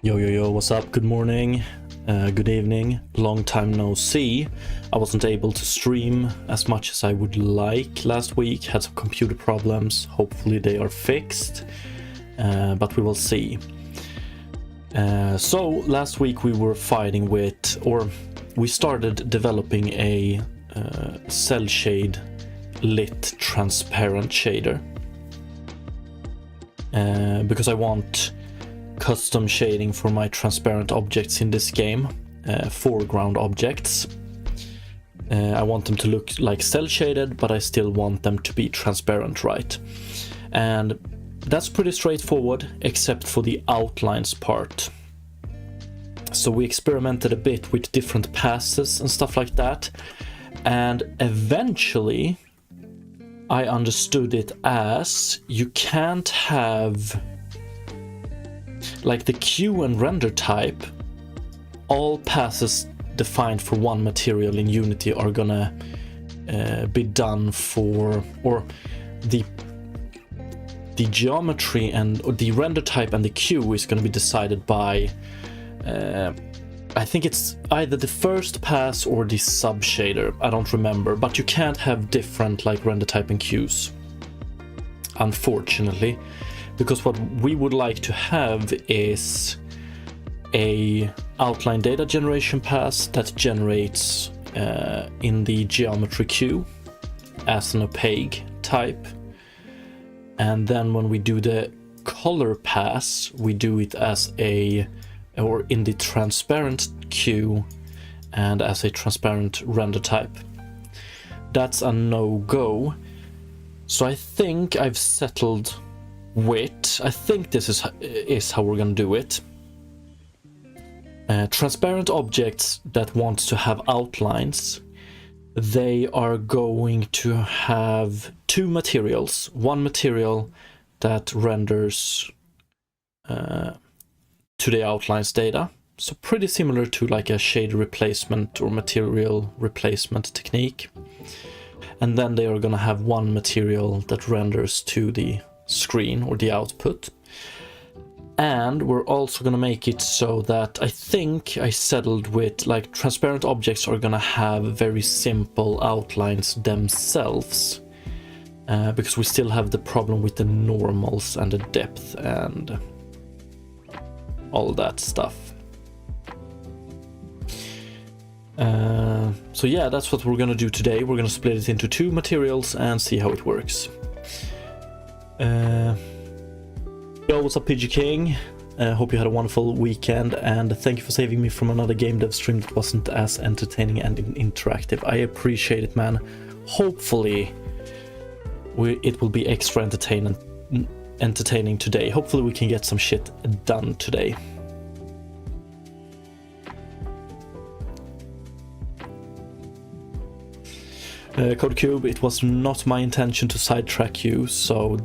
Yo, what's up? Good morning, good evening, long time no see. I wasn't able to stream as much as I would like last week, had some computer problems. Hopefully they are fixed, but we will see. So last week we were fighting with, or we started developing a cell shade lit transparent shader. Because I want custom shading for my transparent objects in this game, foreground objects. I want them to look like cell shaded, but I still want them to be transparent, right? And that's pretty straightforward, except for the outlines part. So we experimented a bit with different passes and stuff like that, and eventually I understood it as you can't have like the queue and render type. All passes defined for one material in Unity are gonna be done for, or the geometry and or the render type and the queue is gonna be decided by I think it's either the first pass or the sub shader, I don't remember, but you can't have different like render type and queues, unfortunately, because what we would like to have is a outline data generation pass that generates in the geometry queue as an opaque type, and then when we do the color pass we do it as a, or in the transparent queue and as a transparent render type. That's a no-go. So I think I've settled with, I think this is how we're gonna do it. Transparent objects that want to have outlines, they are going to have two materials. One material that renders to the outlines data, so pretty similar to like a shader replacement or material replacement technique, and then they are going to have one material that renders to the screen or the output. And we're also going to make it so that I think I settled with like transparent objects are going to have very simple outlines themselves, because we still have the problem with the normals and the depth and all that stuff. So yeah, that's what we're gonna do today. We're gonna split it into two materials and see how it works. Yo, what's up, PG King? Hope you had a wonderful weekend, and thank you for saving me from another game dev stream that wasn't as entertaining and interactive. I appreciate it, man. Hopefully it will be extra entertaining today. Hopefully we can get some shit done today. CodeCube, it was not my intention to sidetrack you, so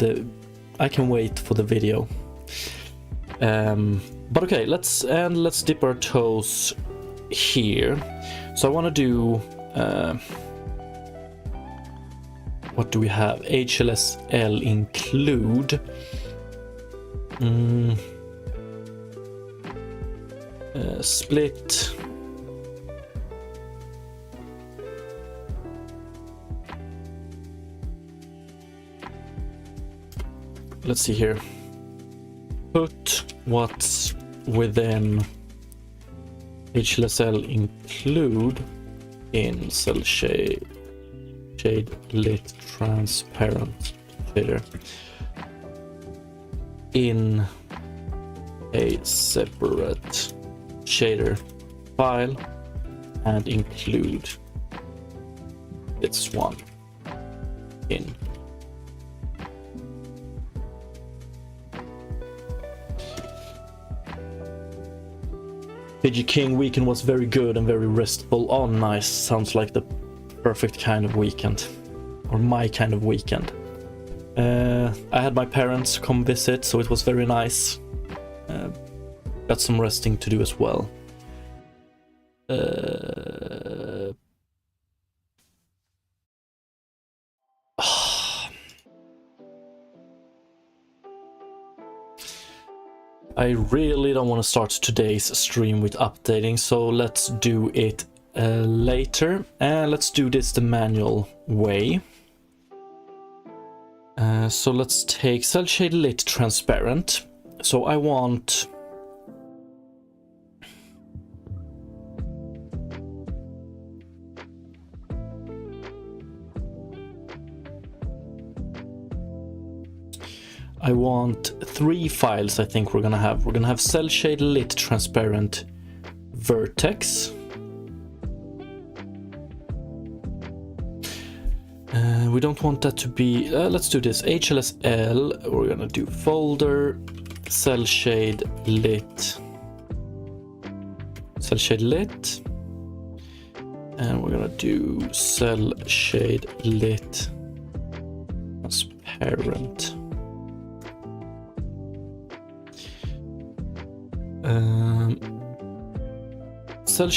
I can wait for the video. But okay, let's dip our toes here. So I want to do what do we have? HLSL include. Split. Let's see here. Put what's within HLSL include in cell shade lit transparent shader in a separate shader file and include this one in. PG King weekend was very good and very restful. Oh, nice. Sounds like the perfect kind of weekend, or my kind of weekend. I had my parents come visit, so it was very nice. Got some resting to do as well. I really don't want to start today's stream with updating, so let's do it later. And let's do this the manual way. So let's take cell shade lit transparent. So I want three files. I think we're gonna have cell shade lit transparent vertex. We don't want that to be, let's do this, HLSL, we're gonna do folder, cell shade lit, and we're gonna do cell shade lit transparent. Cell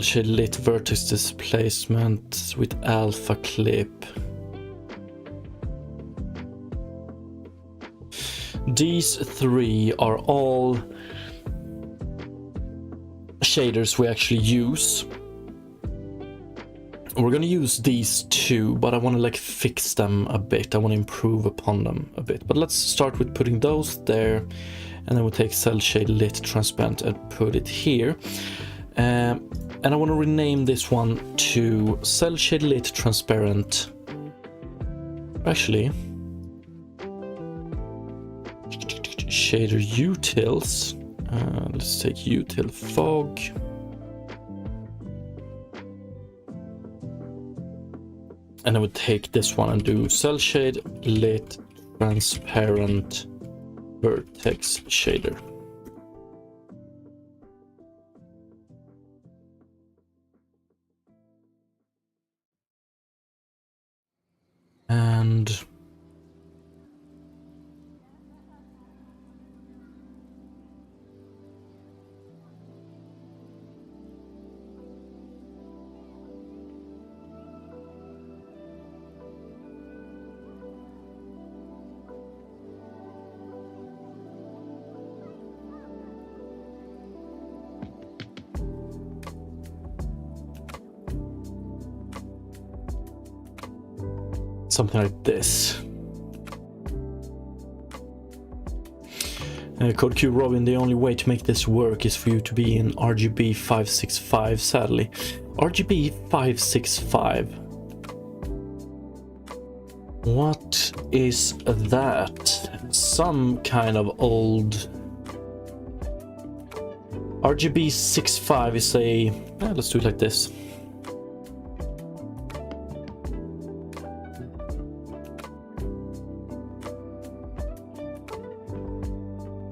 shade lit vertex displacement with alpha clip. These three are all shaders we actually use. We're gonna use these two, but I want to like fix them a bit. I want to improve upon them a bit. But let's start with putting those there, and then we'll take cell shade lit transparent and put it here. And I want to rename this one to cell shade lit transparent. Actually, shader utils. Let's take util fog. And I would take this one and do cell shade lit transparent vertex shader. And something like this. CodeQ Robin, the only way to make this work is for you to be in RGB 565, sadly. RGB 565. What is that? Some kind of old... RGB 65 is a... let's do it like this.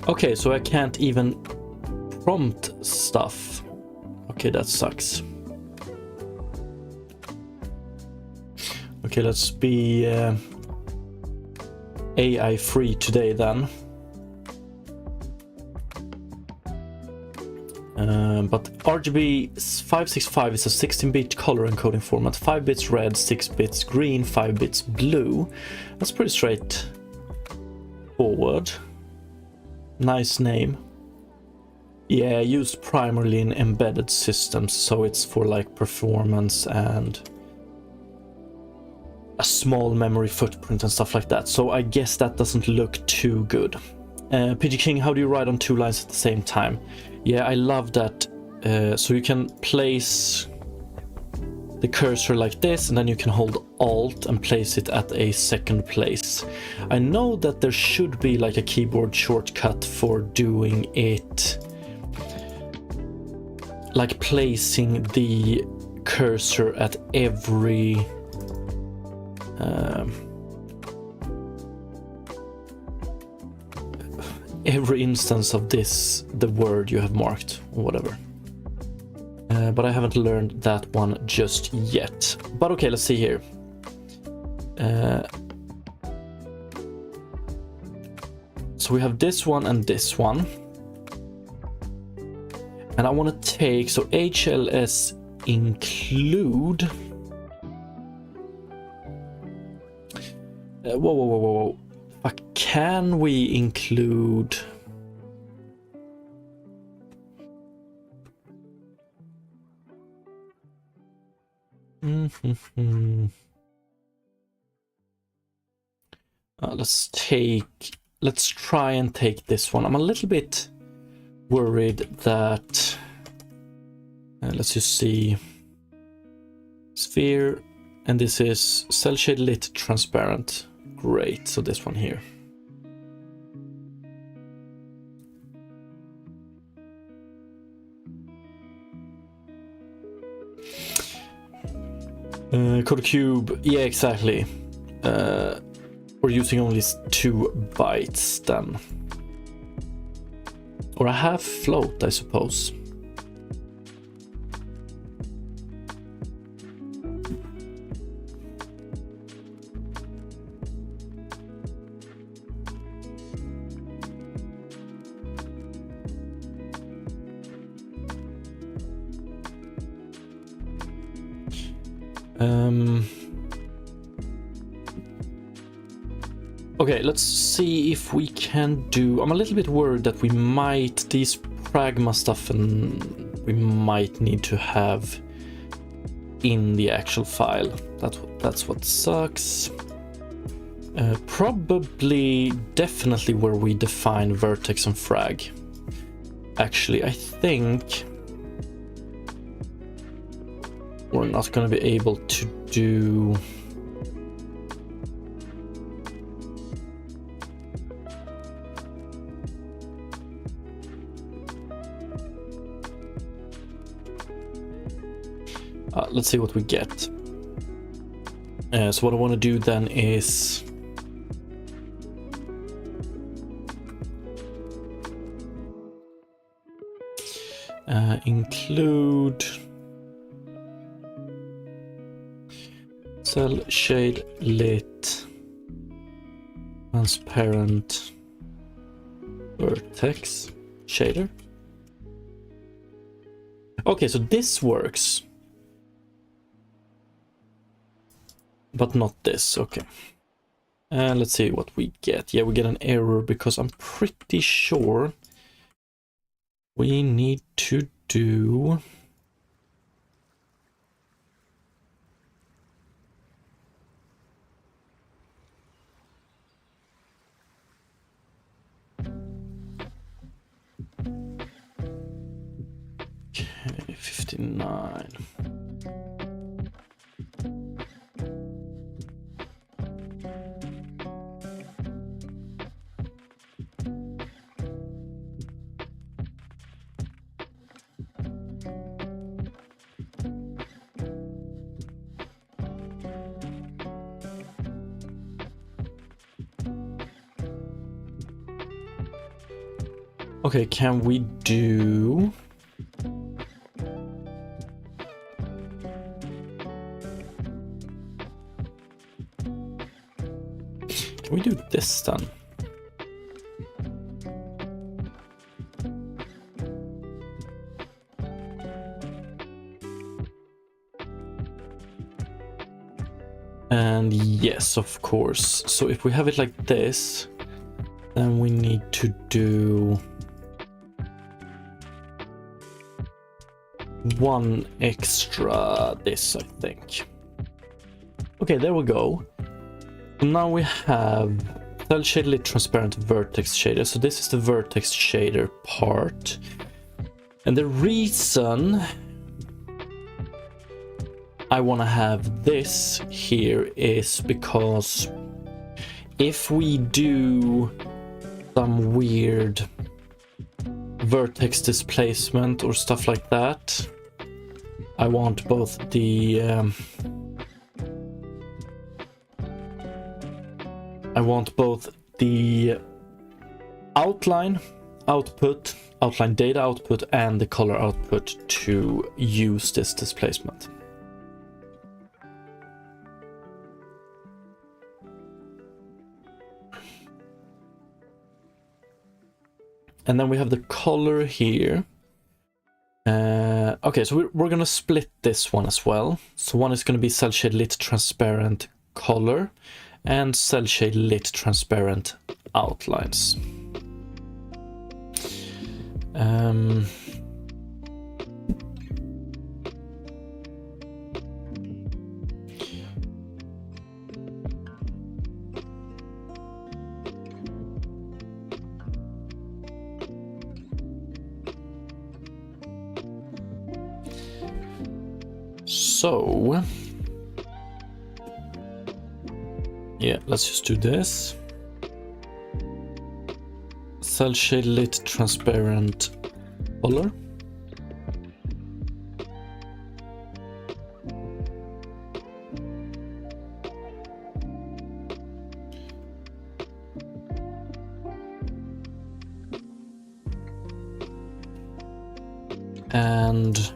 Okay, so I can't even prompt stuff. Okay, that sucks. Okay, let's be AI free today then. But RGB 565 is a 16-bit color encoding format. 5 bits red, 6 bits green, 5 bits blue. That's pretty straightforward. Nice name. Yeah, used primarily in embedded systems, so it's for like performance and a small memory footprint and stuff like that. So I guess that doesn't look too good. PG King, how do you write on two lines at the same time? Yeah, I love that. So you can place the cursor like this, and then you can hold Alt and place it at a second place. I know that there should be like a keyboard shortcut for doing it, like placing the cursor at every instance of this, the word you have marked or whatever. But I haven't learned that one just yet. But okay, let's see here. So we have this one and this one. And I want to take, so HLS include. Whoa. If I can we include... let's try and take this one. I'm a little bit worried that let's just see, sphere, and this is cell shade lit transparent. Great, so this one here. Code cube, yeah, exactly. We're using only 2 bytes then. Or a half float, I suppose. Okay, let's see if we can do... I'm a little bit worried that we might... These pragma stuff and we might need to have in the actual file. That's what sucks. Probably, definitely where we define vertex and frag. Actually, I think we're not going to be able to do... let's see what we get. So what I want to do then is include cell shade lit transparent vertex shader. Okay, so this works. But not this, okay. Let's see what we get. Yeah, we get an error because I'm pretty sure we need to do... Okay, 59. Okay, can we do... Can we do this then? And yes, of course. So if we have it like this, then we need to do one extra this, I think. Okay, there we go. Now we have cell shade lit transparent vertex shader. So this is the vertex shader part. And the reason I want to have this here is because if we do some weird vertex displacement or stuff like that, I want both the outline data output and the color output to use this displacement. And then we have the color here. Okay, so we're gonna split this one as well. So one is gonna be cell shade lit transparent color and cell shade lit transparent outlines. So, yeah, let's just do this. Cell shade lit transparent color. And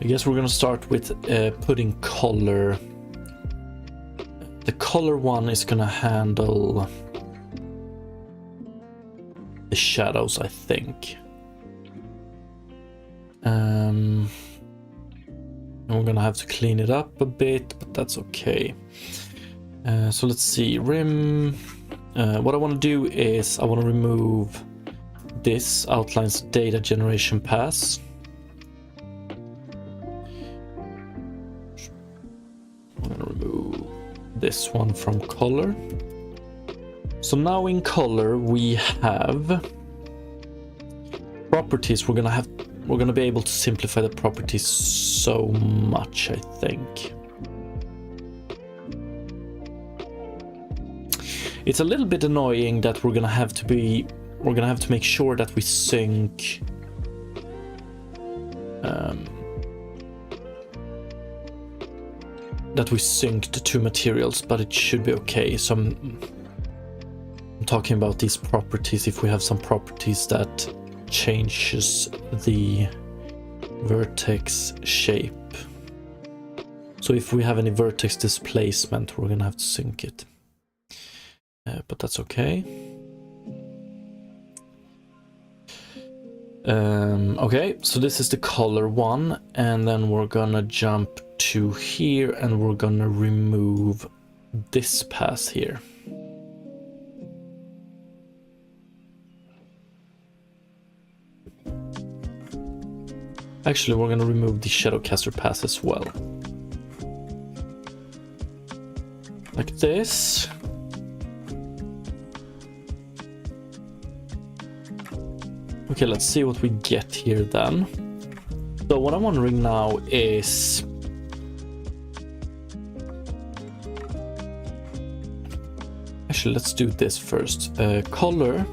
I guess we're gonna start with putting color. The color one is gonna handle the shadows, I think. And we're gonna have to clean it up a bit, but that's okay. So let's see, rim. What I want to do is I want to remove this outlines data generation pass. I'm gonna remove this one from color. So now in color we have properties. We're gonna be able to simplify the properties so much, I think. It's a little bit annoying that we're gonna have to make sure that we sync the two materials, but it should be okay. So I'm talking about these properties. If we have some properties that changes the vertex shape. So if we have any vertex displacement, we're gonna have to sync it. But that's okay. Okay, so this is the color one, and then we're gonna jump to here and we're gonna remove this pass here. Actually, we're gonna remove the Shadowcaster pass as well. Like this. Okay, let's see what we get here then. So what I'm wondering now is... Actually, let's do this first. Color.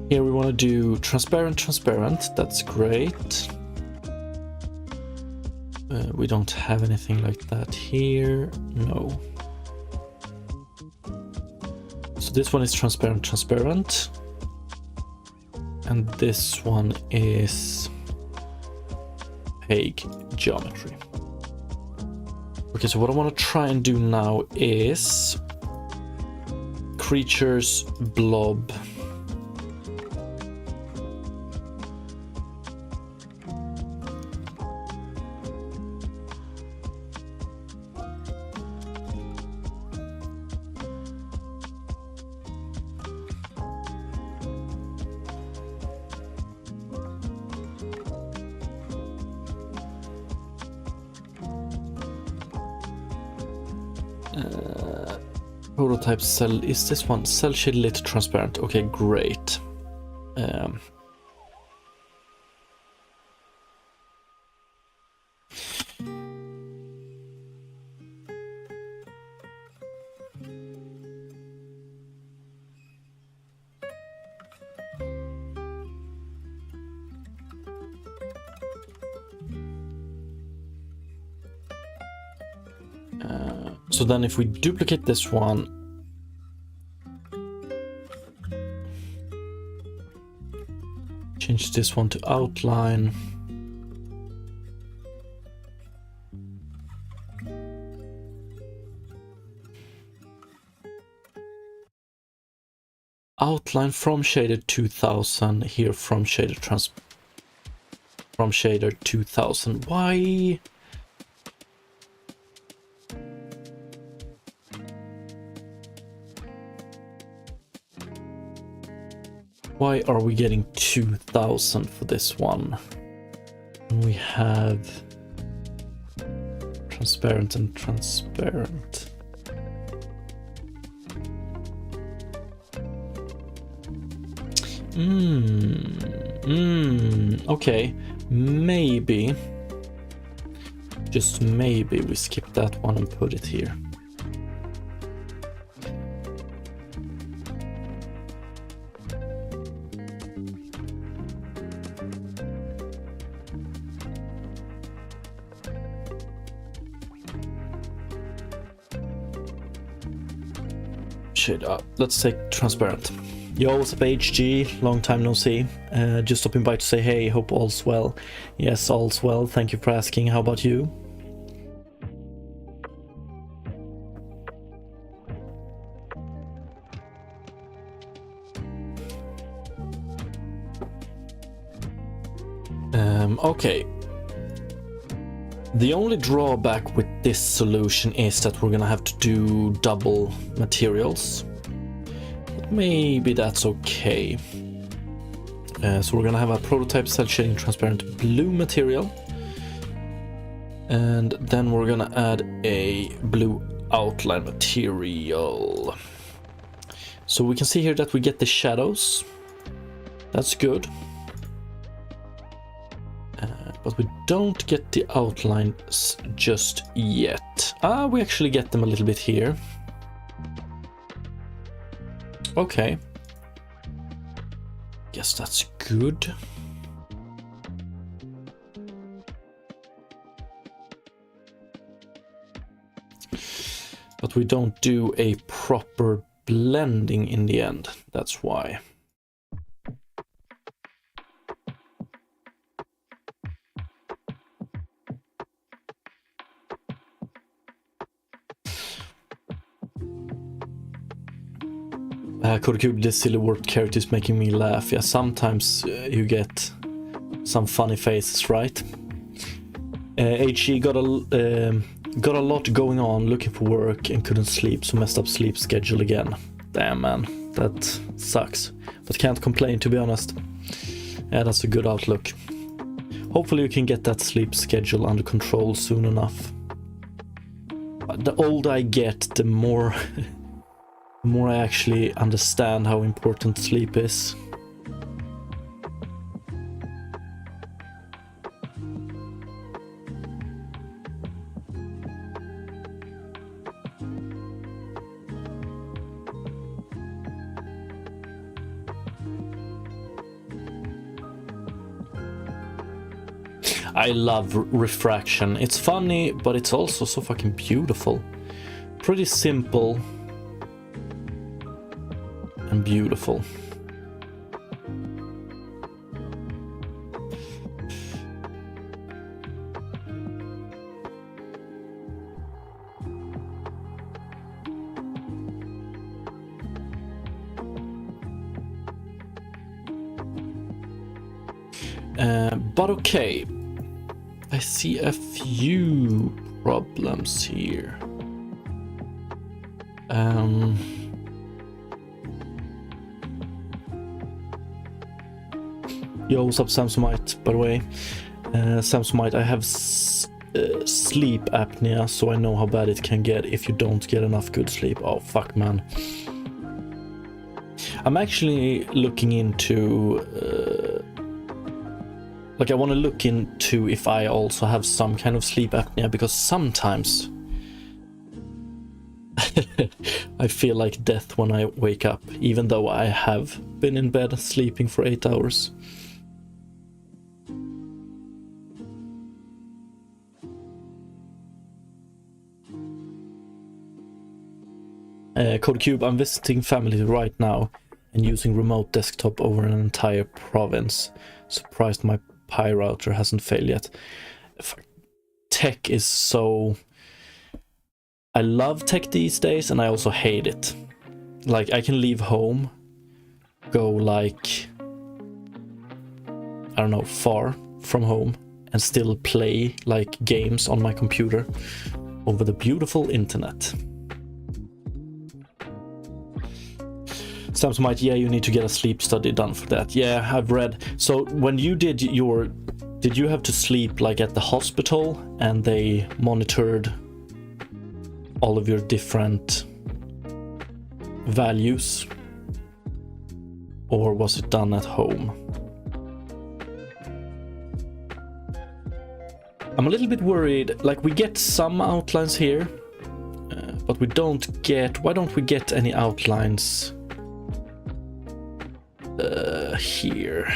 Here we want to do transparent. That's great. We don't have anything like that here. No. So this one is transparent. And this one is opaque geometry. Okay, so what I want to try and do now is creatures blob. Prototype cell, is this one cell shade lit transparent? Okay, great. So then if we duplicate this one, change this one to outline. Outline from shaded 2000, here from shaded transparent. from shader 2000. Why? Why are we getting 2000 for this one? We have transparent and transparent. Okay, maybe, just maybe we skip that one and put it here. Shade up. Let's take transparent. Yo, what's up HG? Long time no see. Just stopping by to say hey, hope all's well. Yes, all's well. Thank you for asking. How about you? Okay. The only drawback with this solution is that we're gonna have to do double materials. But maybe that's okay. So we're gonna have a prototype cell shading transparent blue material. And then we're gonna add a blue outline material. So we can see here that we get the shadows. That's good. But we don't get the outlines just yet. We actually get them a little bit here. Okay. Guess that's good. But we don't do a proper blending in the end. That's why. Kodacube, this silly warped character is making me laugh. Yeah, sometimes you get some funny faces, right? HE got a lot going on, looking for work and couldn't sleep, so messed up sleep schedule again. Damn man, that sucks. But can't complain, to be honest. Yeah, that's a good outlook. Hopefully you can get that sleep schedule under control soon enough. The older I get, the more the more I actually understand how important sleep is. I love refraction. It's funny, but it's also so fucking beautiful. Pretty simple and beautiful. But okay, I see a few problems here. Yo, what's up Samsumite, by the way. Samsumite, I have sleep apnea, so I know how bad it can get if you don't get enough good sleep. Oh, fuck, man. I'm actually looking into... I want to look into if I also have some kind of sleep apnea, because sometimes I feel like death when I wake up, even though I have been in bed sleeping for 8 hours. Kodacube, I'm visiting family right now and using remote desktop over an entire province. Surprised my Pi router hasn't failed yet. Tech is so... I love tech these days, and I also hate it. Like, I can leave home, go like, I don't know, far, from home and still play like games on my computer over the beautiful internet. Sam's might, yeah, you need to get a sleep study done for that. Yeah, I've read. So when you did you have to sleep like at the hospital and they monitored all of your different values? Or was it done at home? I'm a little bit worried, like we get some outlines here, but we don't get, why don't we get any outlines here?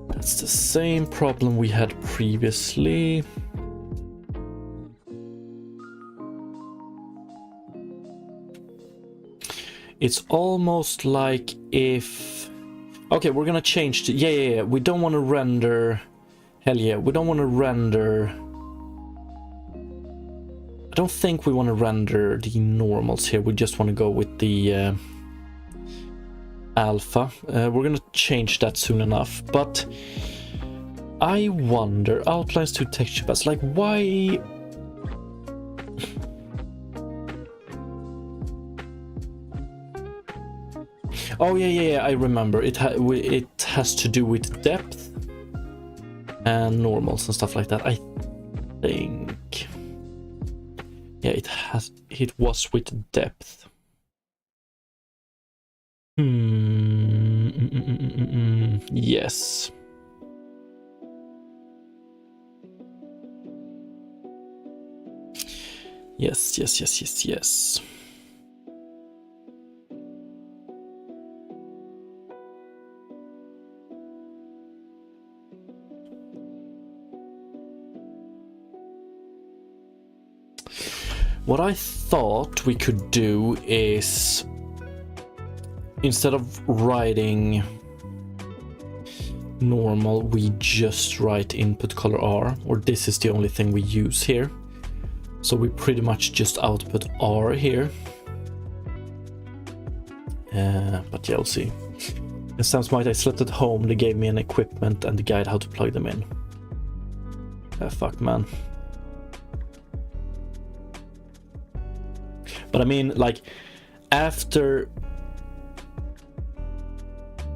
That's the same problem we had previously. It's almost like if... Okay, we're gonna change to... Yeah. We don't want to render... Hell yeah, we don't want to render... I don't think we want to render the normals here. We just want to go with the alpha. We're gonna change that soon enough. But I wonder... Outlines to texture paths. Like, why... Oh yeah, I remember. It has to do with depth and normals and stuff like that. I think. Yeah, it was with depth. Yes. Yes. What I thought we could do is, instead of writing normal, we just write input color R, or this is the only thing we use here. So we pretty much just output R here. But yeah, we'll see. And Sam's might, I slept at home, they gave me an equipment and the guide how to plug them in. Fuck, man. But I mean, like, after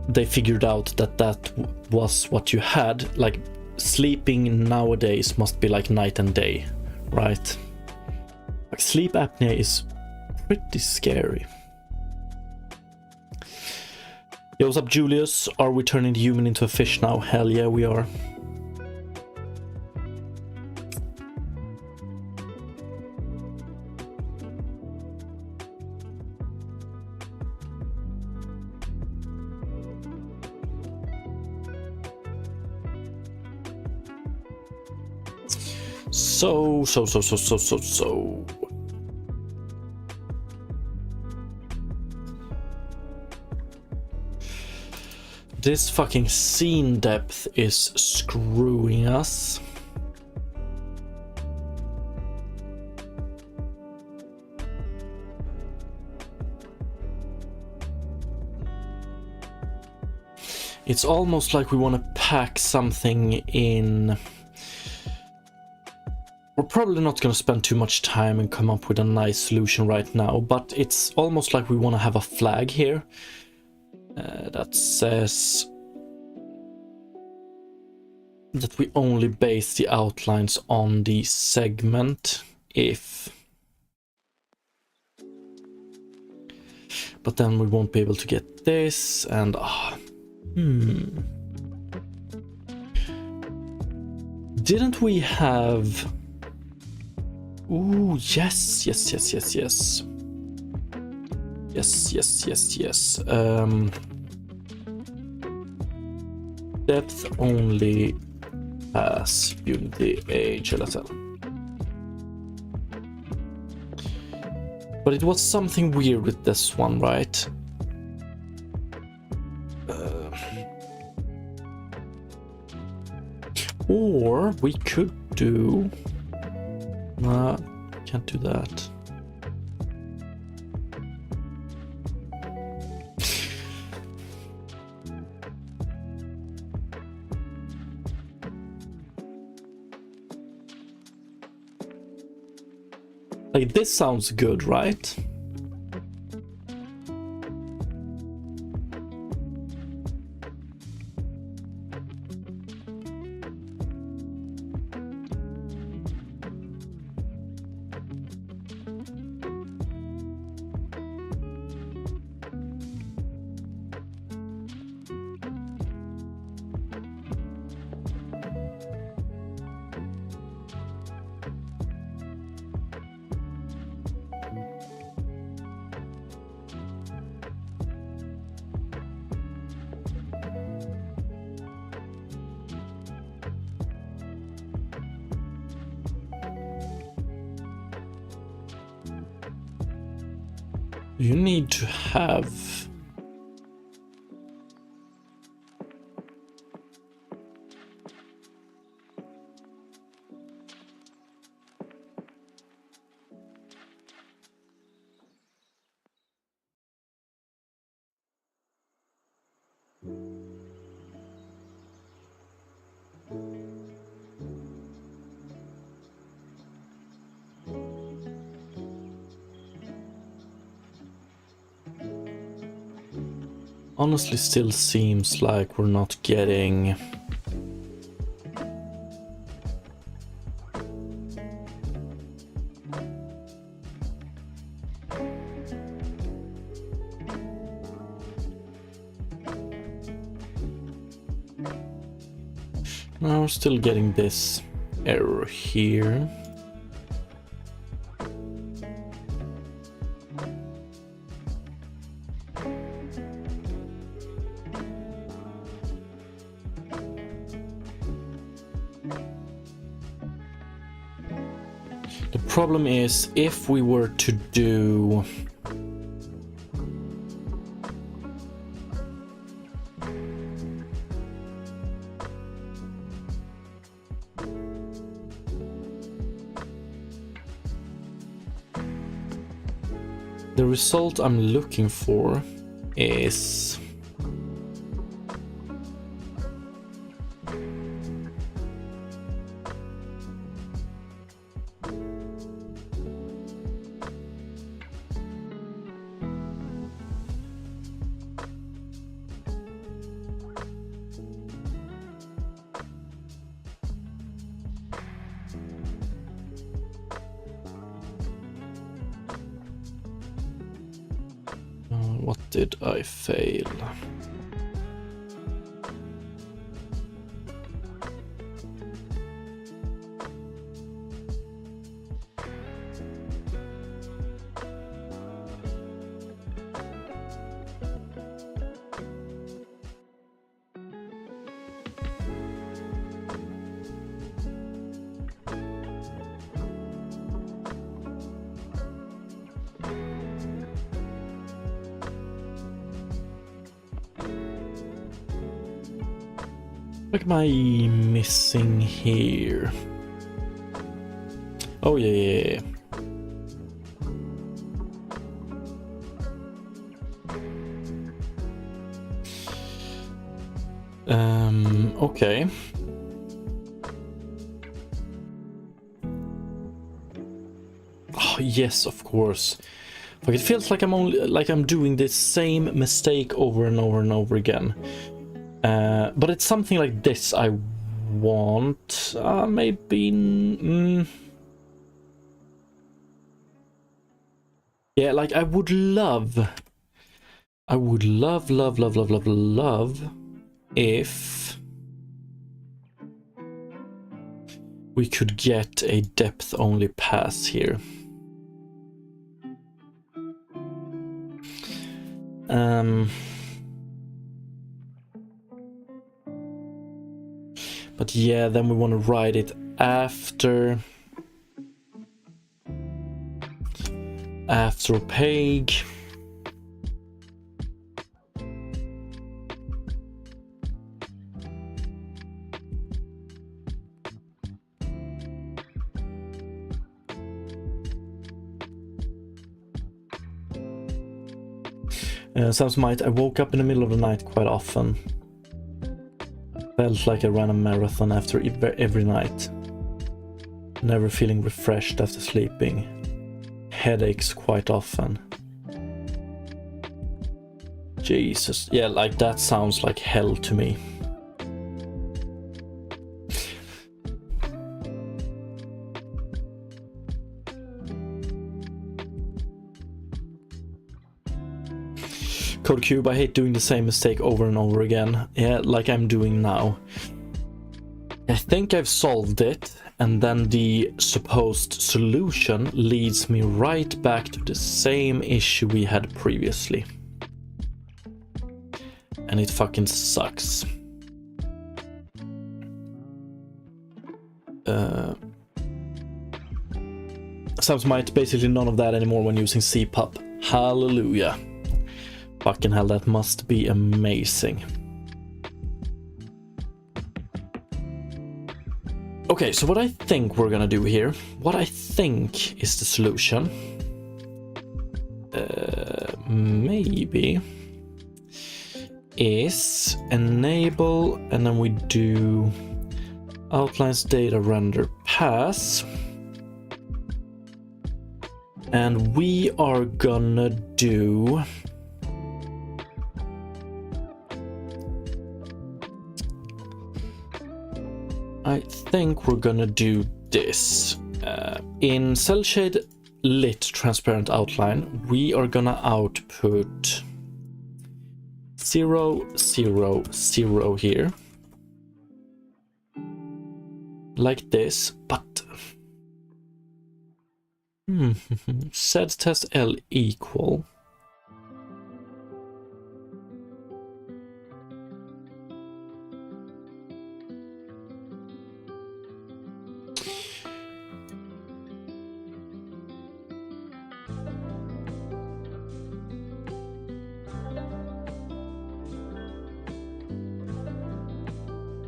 they figured out that was what you had, like, sleeping nowadays must be like night and day, right? Like, sleep apnea is pretty scary. Yo, what's up, Julius? Are we turning the human into a fish now? Hell yeah, we are. So. This fucking scene depth is screwing us. It's almost like we want to pack something in. We're probably not going to spend too much time and come up with a nice solution right now, but it's almost like we want to have a flag here that says that we only base the outlines on the segment if. But then we won't be able to get this, and didn't we have... Ooh, yes. Depth only as Unity HLSL. But it was something weird with this one, right? Or we could do... Nah, can't do that. Like, this sounds good, right? You need to have... Honestly, still seems like we're not getting... No, we're still getting this error here. The problem is, if we were to do... The result I'm looking for is... what did I fail? What am I missing here? Oh, yeah. Okay. Oh, yes, of course. Like, it feels like I'm doing this same mistake over and over and over again. But it's something like this I want. Maybe... Yeah, like, I would love if we could get a depth-only pass here. But yeah, then we want to ride it after Opaque. Sounds might. I woke up in the middle of the night quite often. Felt like I ran a marathon after every night. Never feeling refreshed after sleeping. headaches quite often. Jesus, yeah, like that sounds like hell to me. CodeCube, I hate doing the same mistake over and over again. Yeah, like I'm doing now. I think I've solved it, and then the supposed solution leads me right back to the same issue we had previously. And it fucking sucks. Sounds might basically none of that anymore when using CPUP. Hallelujah. Fucking hell, that must be amazing. Okay, so what I think we're gonna do here, what I think is the solution, maybe, is enable, and then we do outlines data render pass, and we are gonna do I think we're gonna do this. In cell shade lit transparent outline, we are gonna output 0, 0, 0 here. Like this, but set test L equal.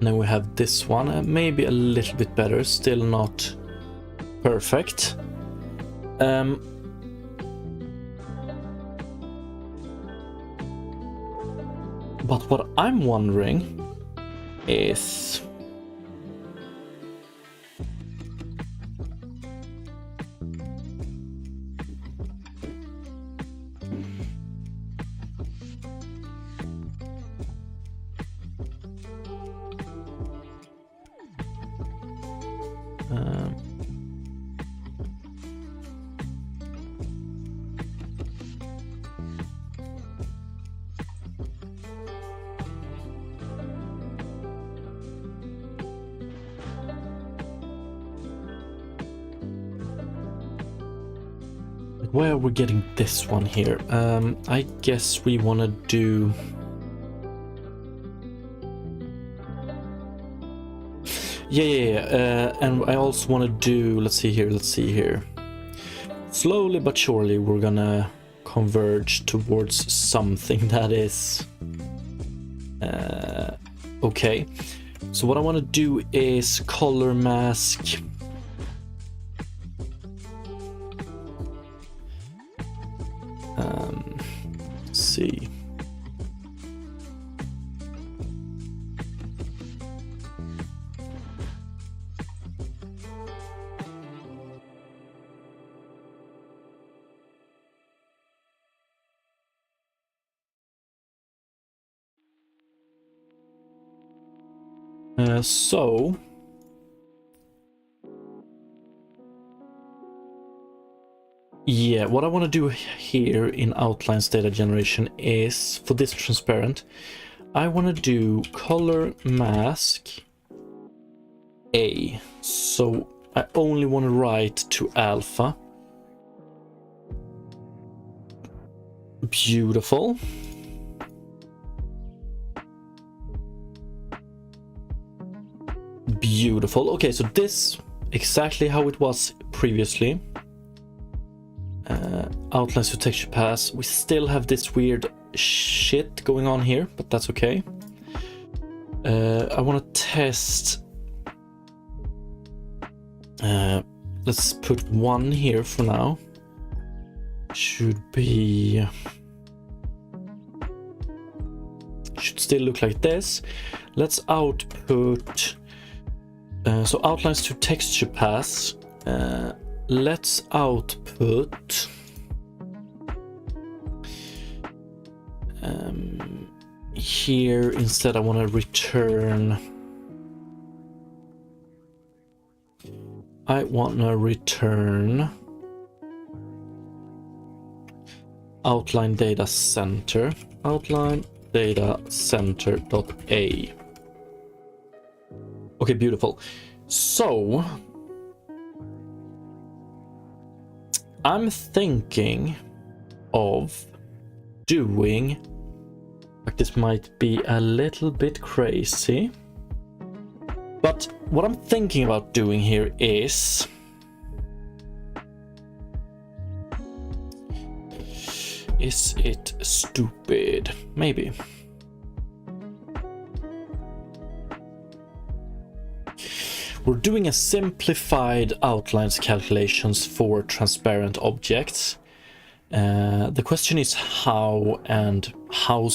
Then we have this one, maybe a little bit better, still not perfect. But what I'm wondering is where are we getting this one here? I guess we want to do... Yeah. And I also want to do... Let's see here. Slowly but surely we're gonna converge towards something that is... okay. So what I want to do is color mask... see. So yeah, what I want to do here in outlines data generation is, for this transparent, I want to do color mask A. So I only want to write to alpha. Beautiful. Beautiful. Okay, so this exactly how it was previously. Outlines to texture pass. We still have this weird shit going on here, but that's okay. I want to test. Let's put 1 here for now. Should still look like this. Let's output. So outlines to texture pass. let's output here instead. I want to return. I want to return outline data center, outline data center.a. Okay, beautiful. So I'm thinking of doing, like, this might be a little bit crazy, but what I'm thinking about doing here is it stupid? Maybe. We're doing a simplified outlines calculations for transparent objects. The question is how and how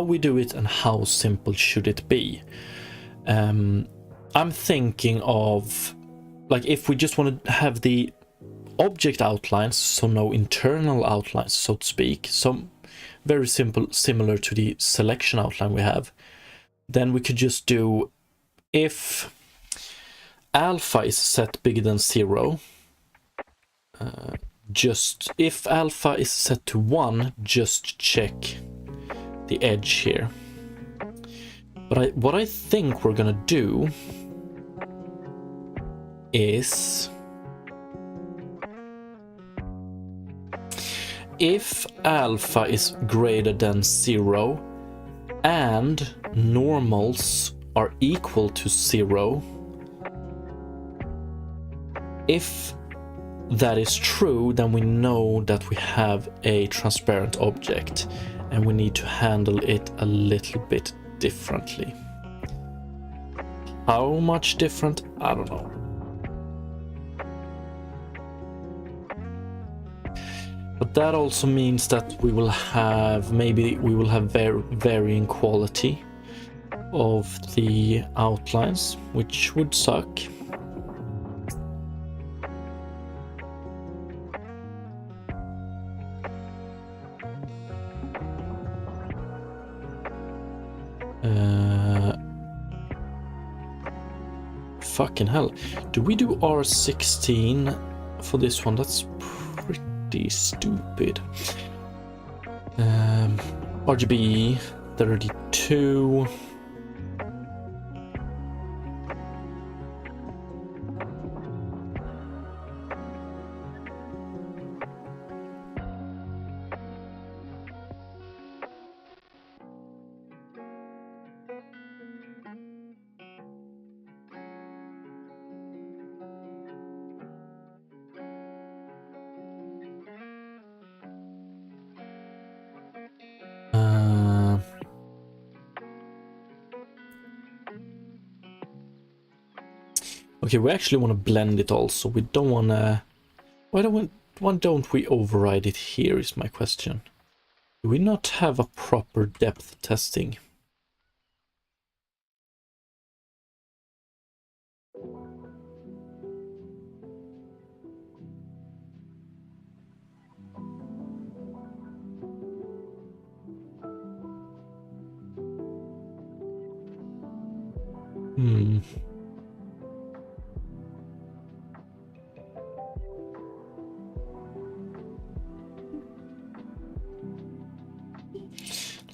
we do it and how simple should it be. I'm thinking of, like, if we just want to have the object outlines, so no internal outlines, so to speak, so very simple, similar to the selection outline we have, then we could just do, if alpha is set bigger than 0, just if alpha is set to 1, just check the edge here. But what I think we're gonna do is, if alpha is greater than 0 and normals are equal to 0, if that is true, then we know that we have a transparent object and we need to handle it a little bit differently. How much different? I don't know. But that also means that we will have, varying quality of the outlines, which would suck. Fucking hell. Do we do R16 for this one? That's pretty stupid. RGB 32. Okay, we actually want to blend it also. We don't want to... Why don't we override it here is my question. Do we not have a proper depth testing?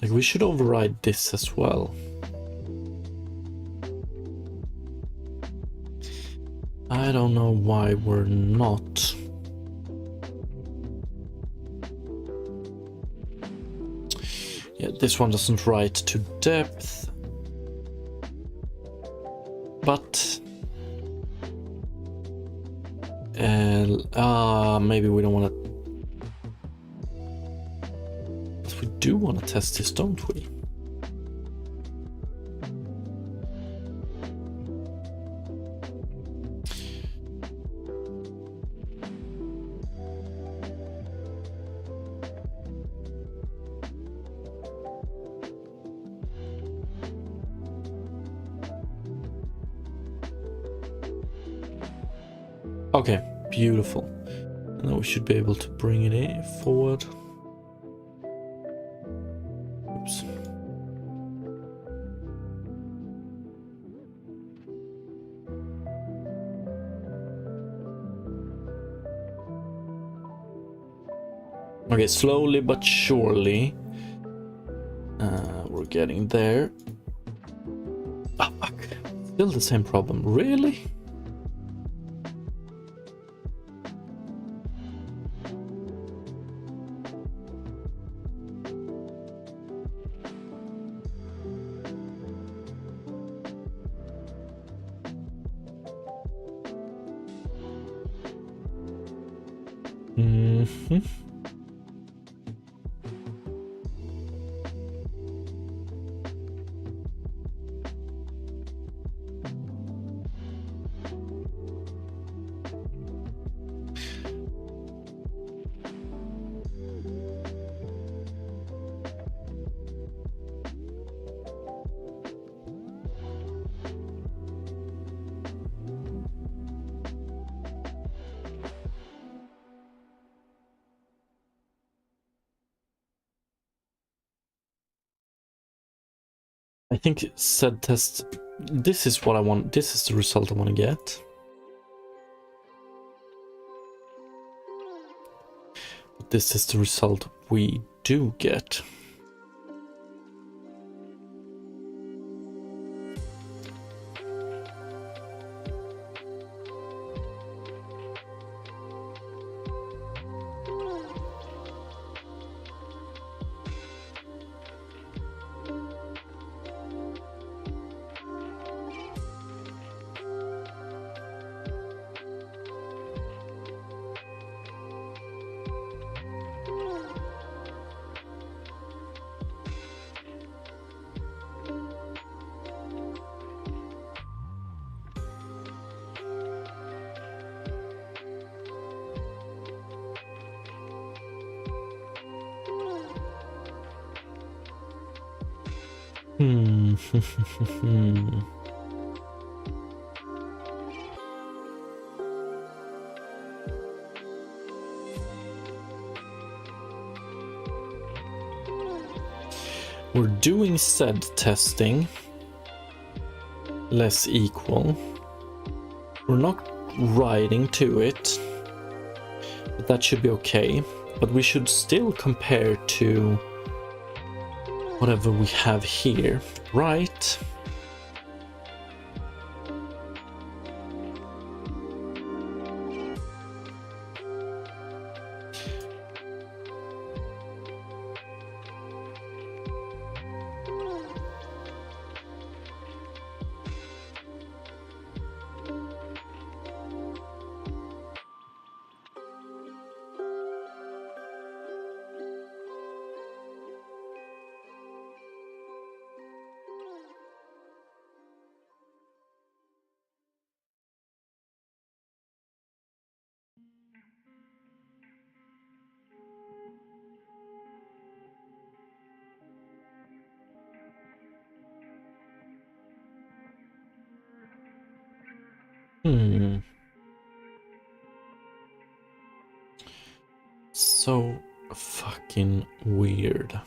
Like, we should override this as well. I don't know why we're not. Yeah, this one doesn't write to depth. But maybe we don't want to. But we do want to test this, don't we? Okay, Beautiful. And now we should be able to bring it in forward. Oops. Okay, slowly but surely. We're getting there. Oh, fuck. Still the same problem. Really? Mm-hmm. I think said test, this is what I want, this is the result I want to get. But this is the result we do get. We're doing said testing less equal. We're not writing to it, but that should be okay. But we should still compare to whatever we have here, right? So fucking weird.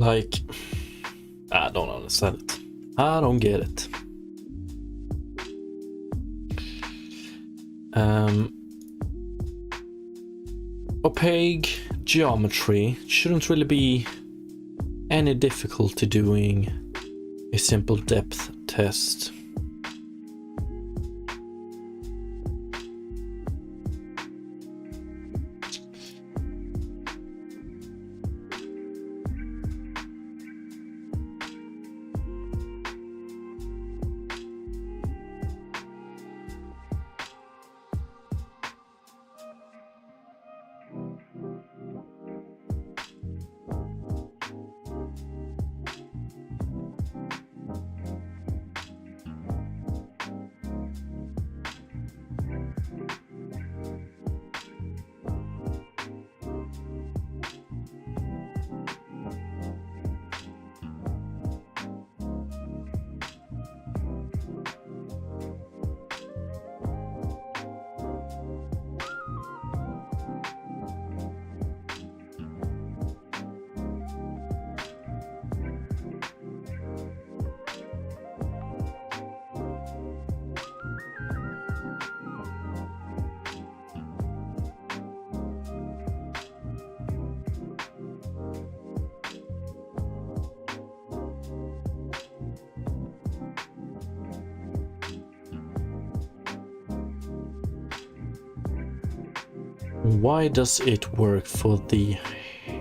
Like, I don't understand it. I don't get it. Opaque geometry shouldn't really be any difficulty doing a simple depth test. Why does it work for the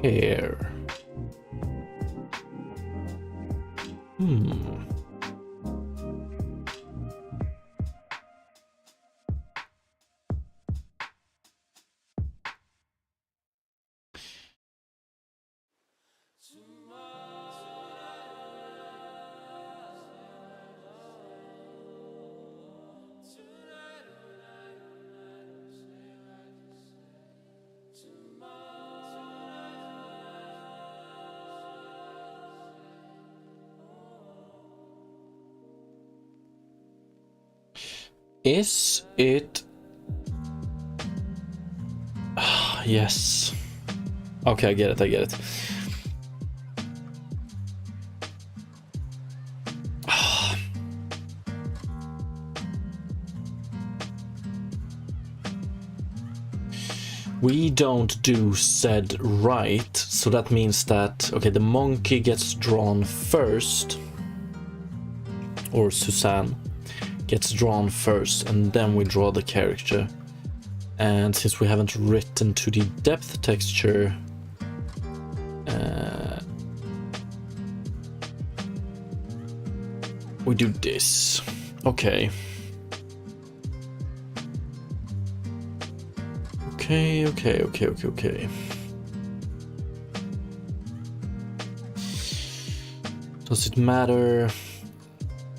hair? Is it... yes. Okay, I get it, I get it. We don't do said right, so that means that, okay, the monkey gets drawn first, or Suzanne gets drawn first, and then we draw the character. And since we haven't written to the depth texture, we do this. Okay. Okay. Does it matter?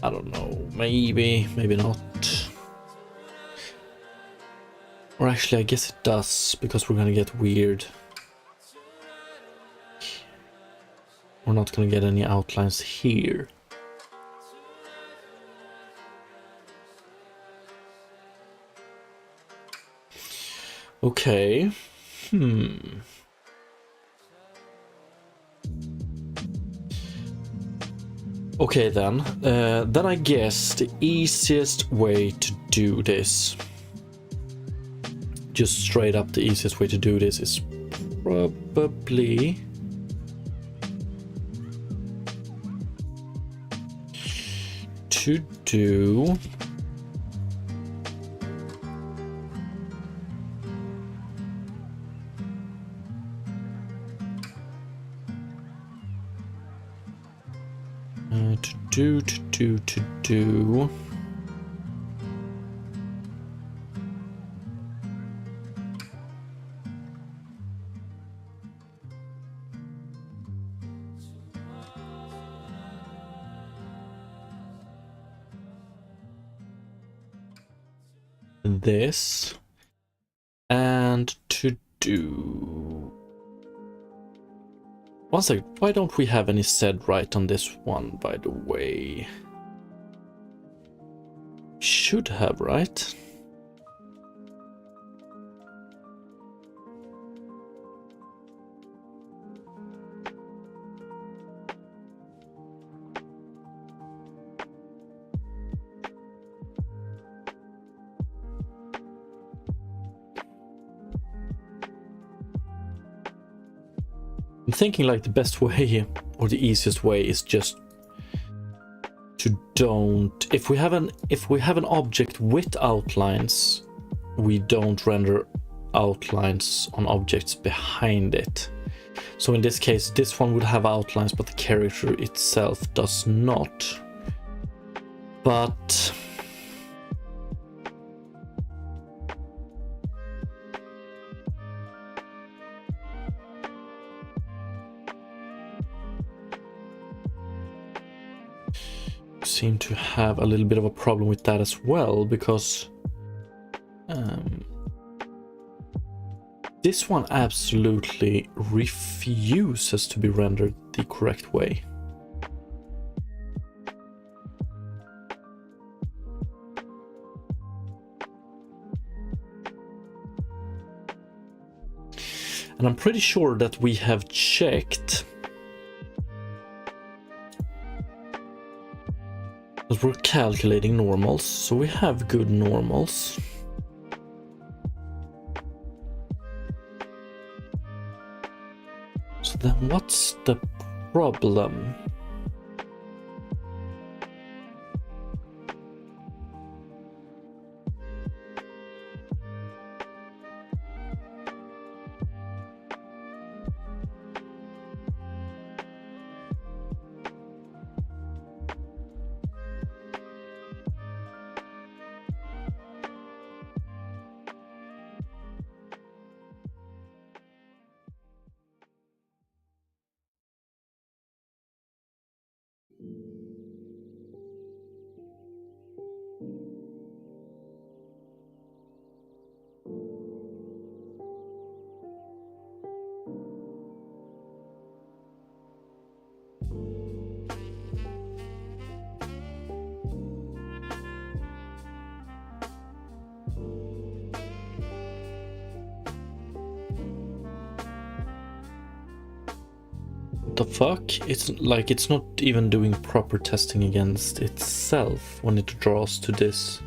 I don't know. Maybe not. Or actually, I guess it does, because we're gonna get weird. We're not gonna get any outlines here. Okay. Okay then. Then I guess the easiest way to do this, just straight up the easiest way to do this, is probably to do this, and to do... One second, why don't we have any said right on this one, by the way? Should have, right? I'm thinking like the best way or the easiest way is just to don't, if we have an object with outlines, we don't render outlines on objects behind it. So in this case, this one would have outlines, but the character itself does not. But seem to have a little bit of a problem with that as well, because this one absolutely refuses to be rendered the correct way. And I'm pretty sure that we have checked, but we're calculating normals, so we have good normals. So then what's the problem? The fuck? It's like it's not even doing proper testing against itself when it draws to this.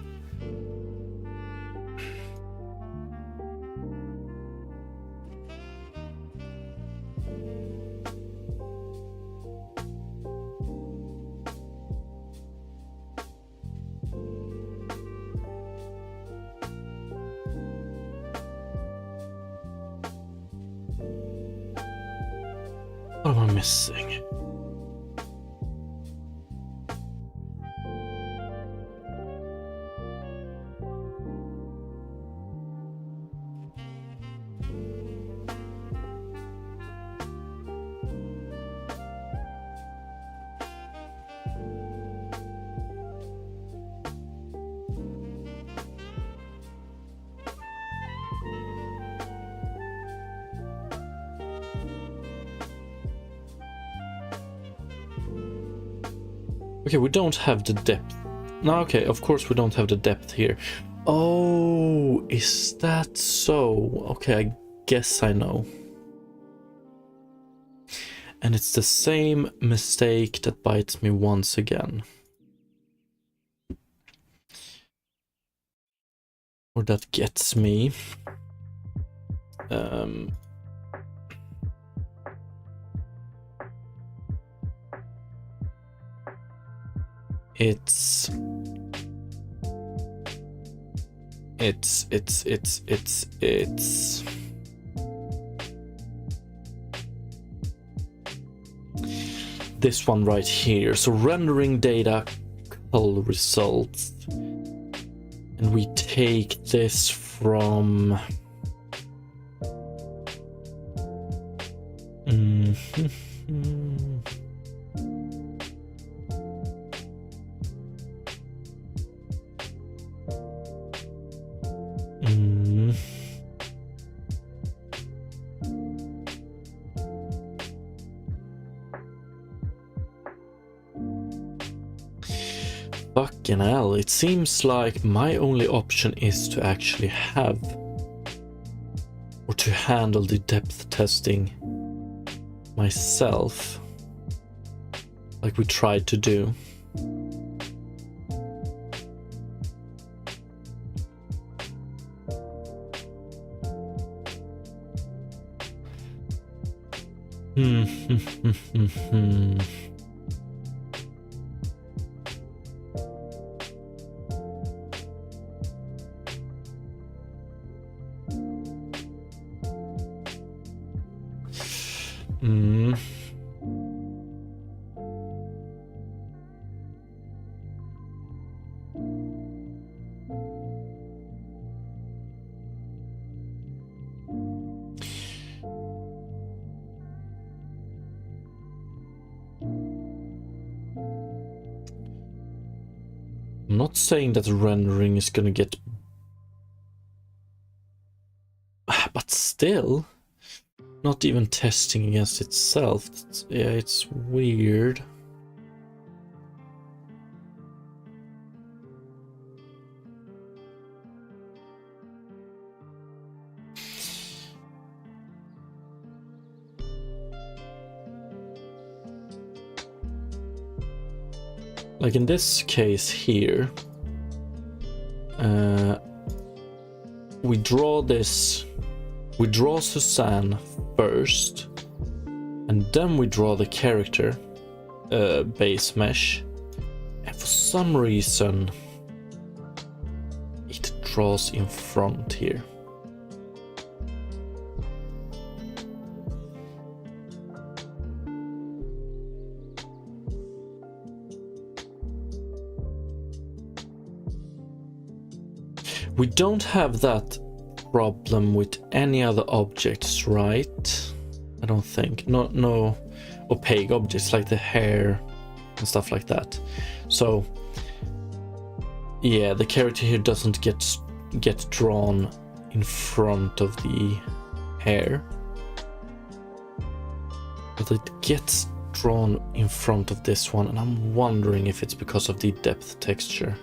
What am I missing? Okay, we don't have the depth. No, okay, of course we don't have the depth here. Oh, is that so? Okay, I guess I know. And it's the same mistake that bites me once again. Or that gets me. It's this one right here. So rendering data cull results, and we take this from Fucking hell, it seems like my only option is to actually have or to handle the depth testing myself, like we tried to do. Hmm. Hmm. I'm not saying that rendering is gonna get, but still, not even testing against itself. Yeah, it's weird. Like in this case here, we draw Suzanne first, and then we draw the character base mesh, and for some reason it draws in front here. We don't have that problem with any other objects, right? I don't think. No opaque objects like the hair and stuff like that. So yeah, the character here doesn't get drawn in front of the hair, but it gets drawn in front of this one, and I'm wondering if it's because of the depth texture.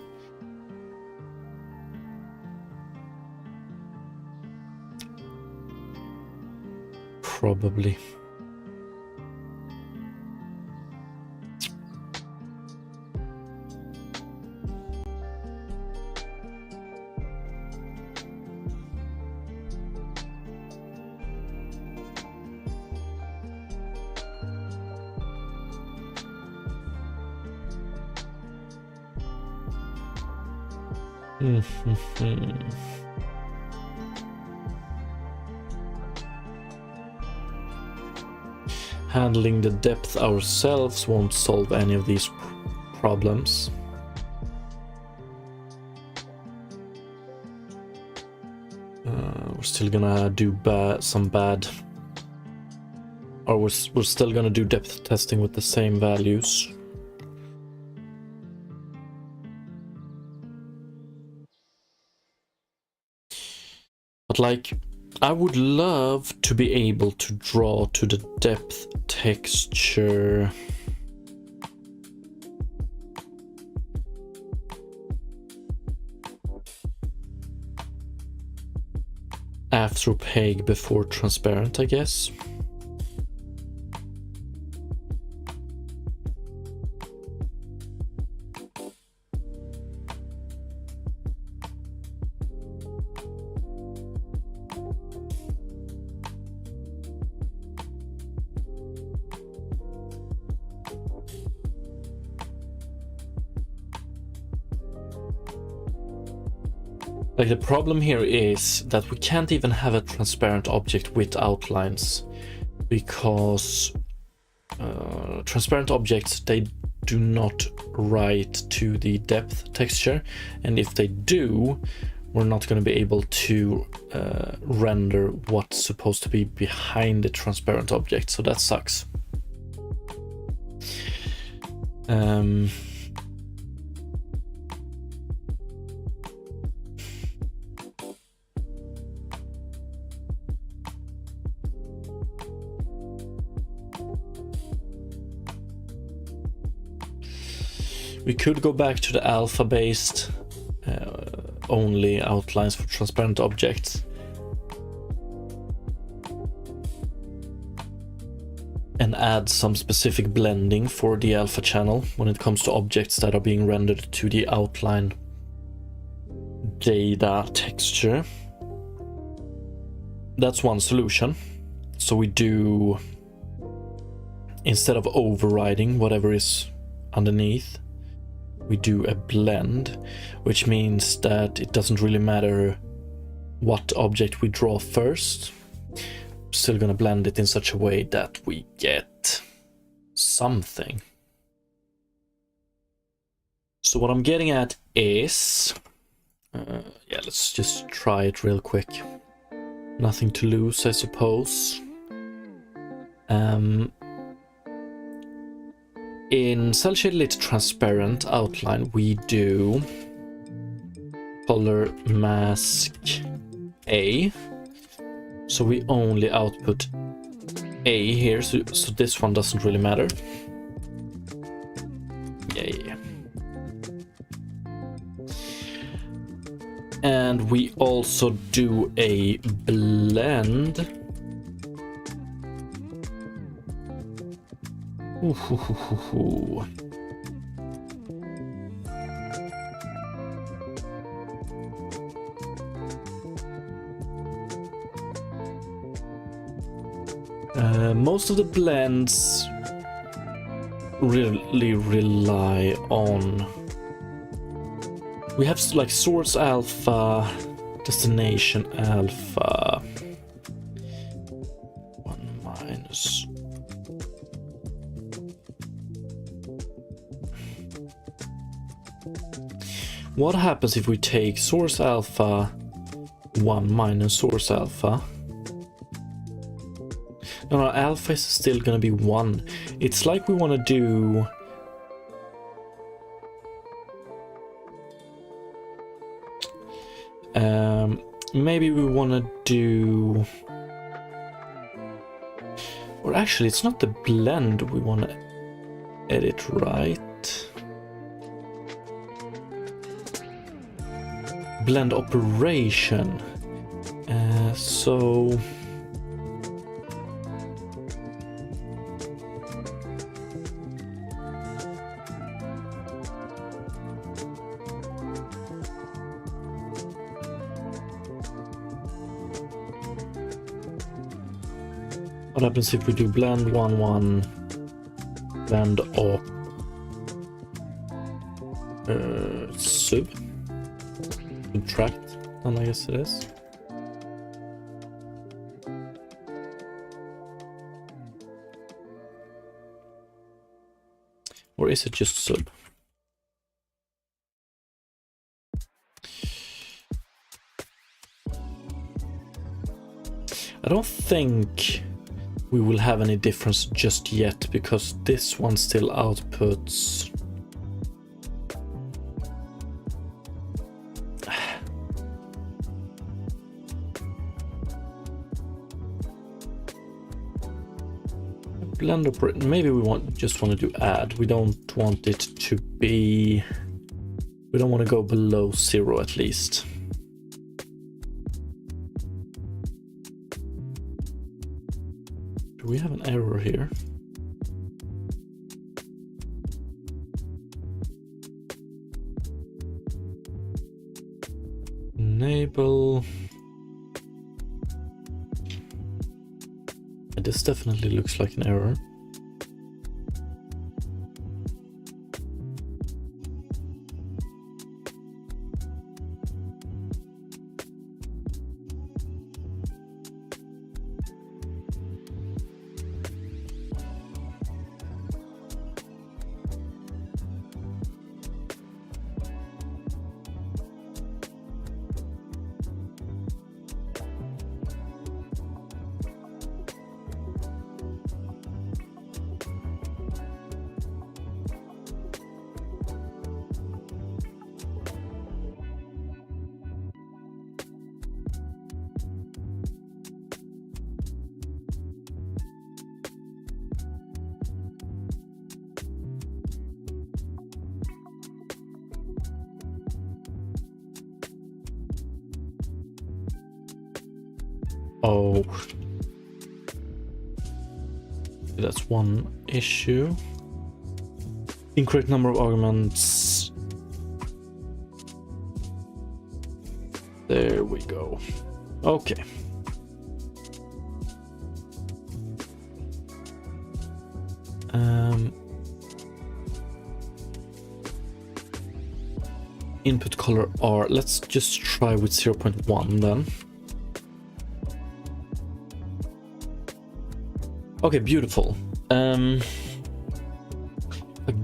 Probably. Handling the depth ourselves won't solve any of these problems. We're still gonna do we're still gonna do depth testing with the same values. But like, I would love to be able to draw to the depth texture after opaque before transparent, I guess. Like, the problem here is that we can't even have a transparent object with outlines, because transparent objects, they do not write to the depth texture, and if they do, we're not going to be able to render what's supposed to be behind the transparent object, so that sucks. We could go back to the alpha-based only outlines for transparent objects and add some specific blending for the alpha channel when it comes to objects that are being rendered to the outline data texture. That's one solution. So we do instead of overriding whatever is underneath, we do a blend, which means that it doesn't really matter what object we draw first. Still gonna blend it in such a way that we get something. So what I'm getting at is, yeah, let's just try it real quick. Nothing to lose, I suppose. In cell shaded lit transparent outline, we do color mask A. So we only output A here, so this one doesn't really matter. Yay. And we also do a blend. Ooh. Most of the blends really rely on... We have like source alpha, destination alpha, 1 minus. What happens if we take source alpha 1 minus source alpha? No, alpha is still gonna be 1. It's like we want to do... maybe we want to do... Or actually, it's not the blend we want to edit, right? Blend operation. So... What happens if we do blend 1 1 blend op subtract, and I guess it is. Or is it just sub? I don't think we will have any difference just yet, because this one still outputs blend operator. Maybe we just want to do add. We don't want it to be, we don't want to go below 0 at least. Do we have an error here? Enable. This definitely looks like an error. Oh, that's one issue. Incorrect number of arguments. There we go. Okay. Input color R. Let's just try with 0.1 then. Okay, beautiful.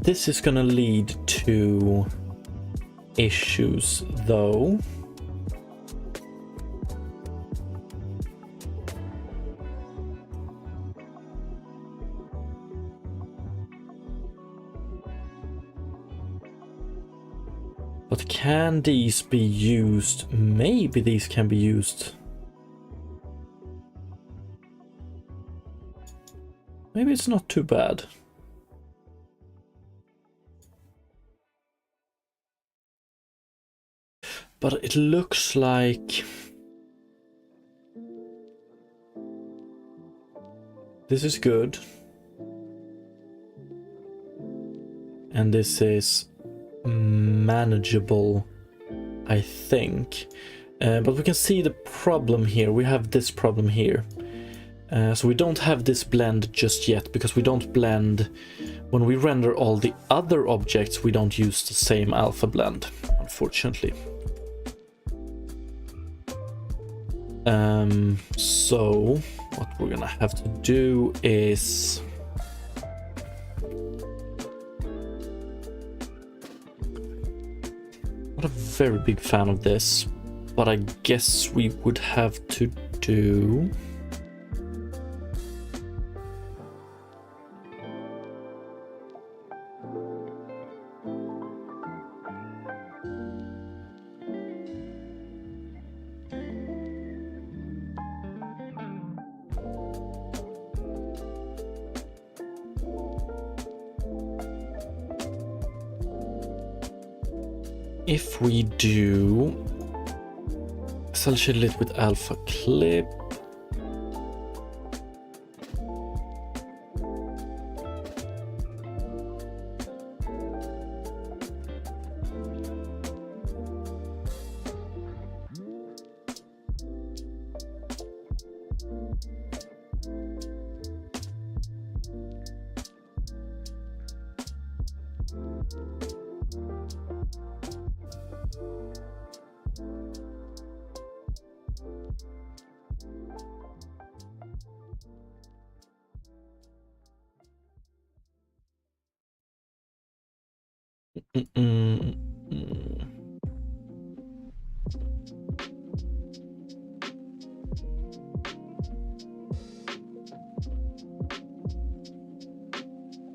This is gonna lead to issues though. But can these be used? Maybe these can be used. Maybe it's not too bad. But it looks like this is good. And this is manageable, I think. But we can see the problem here. We have this problem here. So we don't have this blend just yet because we don't blend. When we render all the other objects, we don't use the same alpha blend, unfortunately. So what we're gonna have to do is not a very big fan of this, but I guess we would have to do if we do cel shaded lit with alpha clip.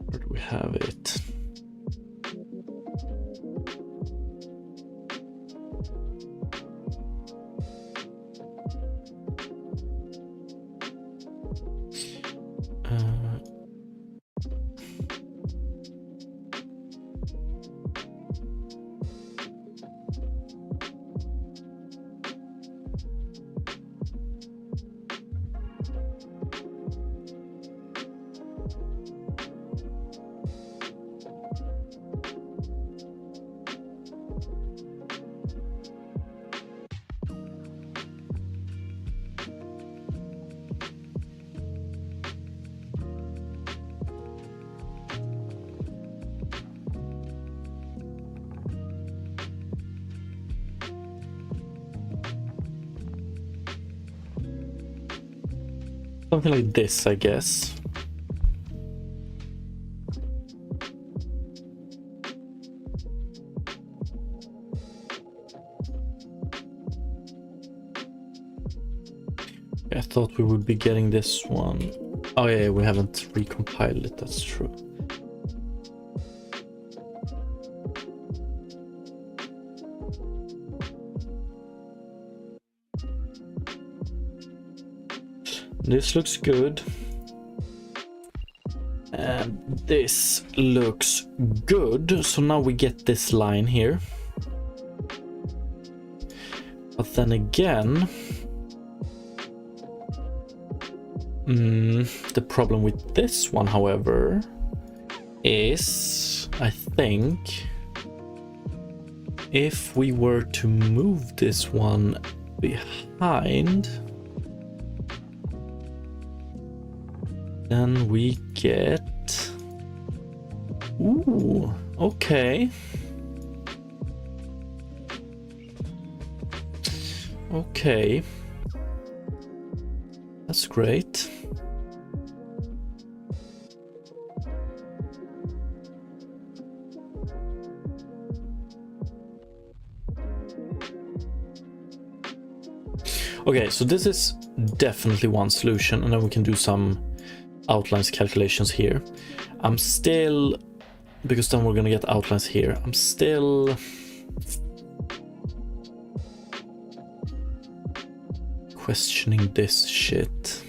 Where do we have it? Something like this, I guess. I thought we would be getting this one. Oh yeah, we haven't recompiled it, that's true. This looks good. And this looks good. So now we get this line here. But then again, the problem with this one, however, is I think if we were to move this one behind, then we get Ooh, okay. Okay. That's great. Okay, so this is definitely one solution, and then we can do some outlines calculations here. I'm still, because then we're gonna get outlines here, I'm still questioning this shit.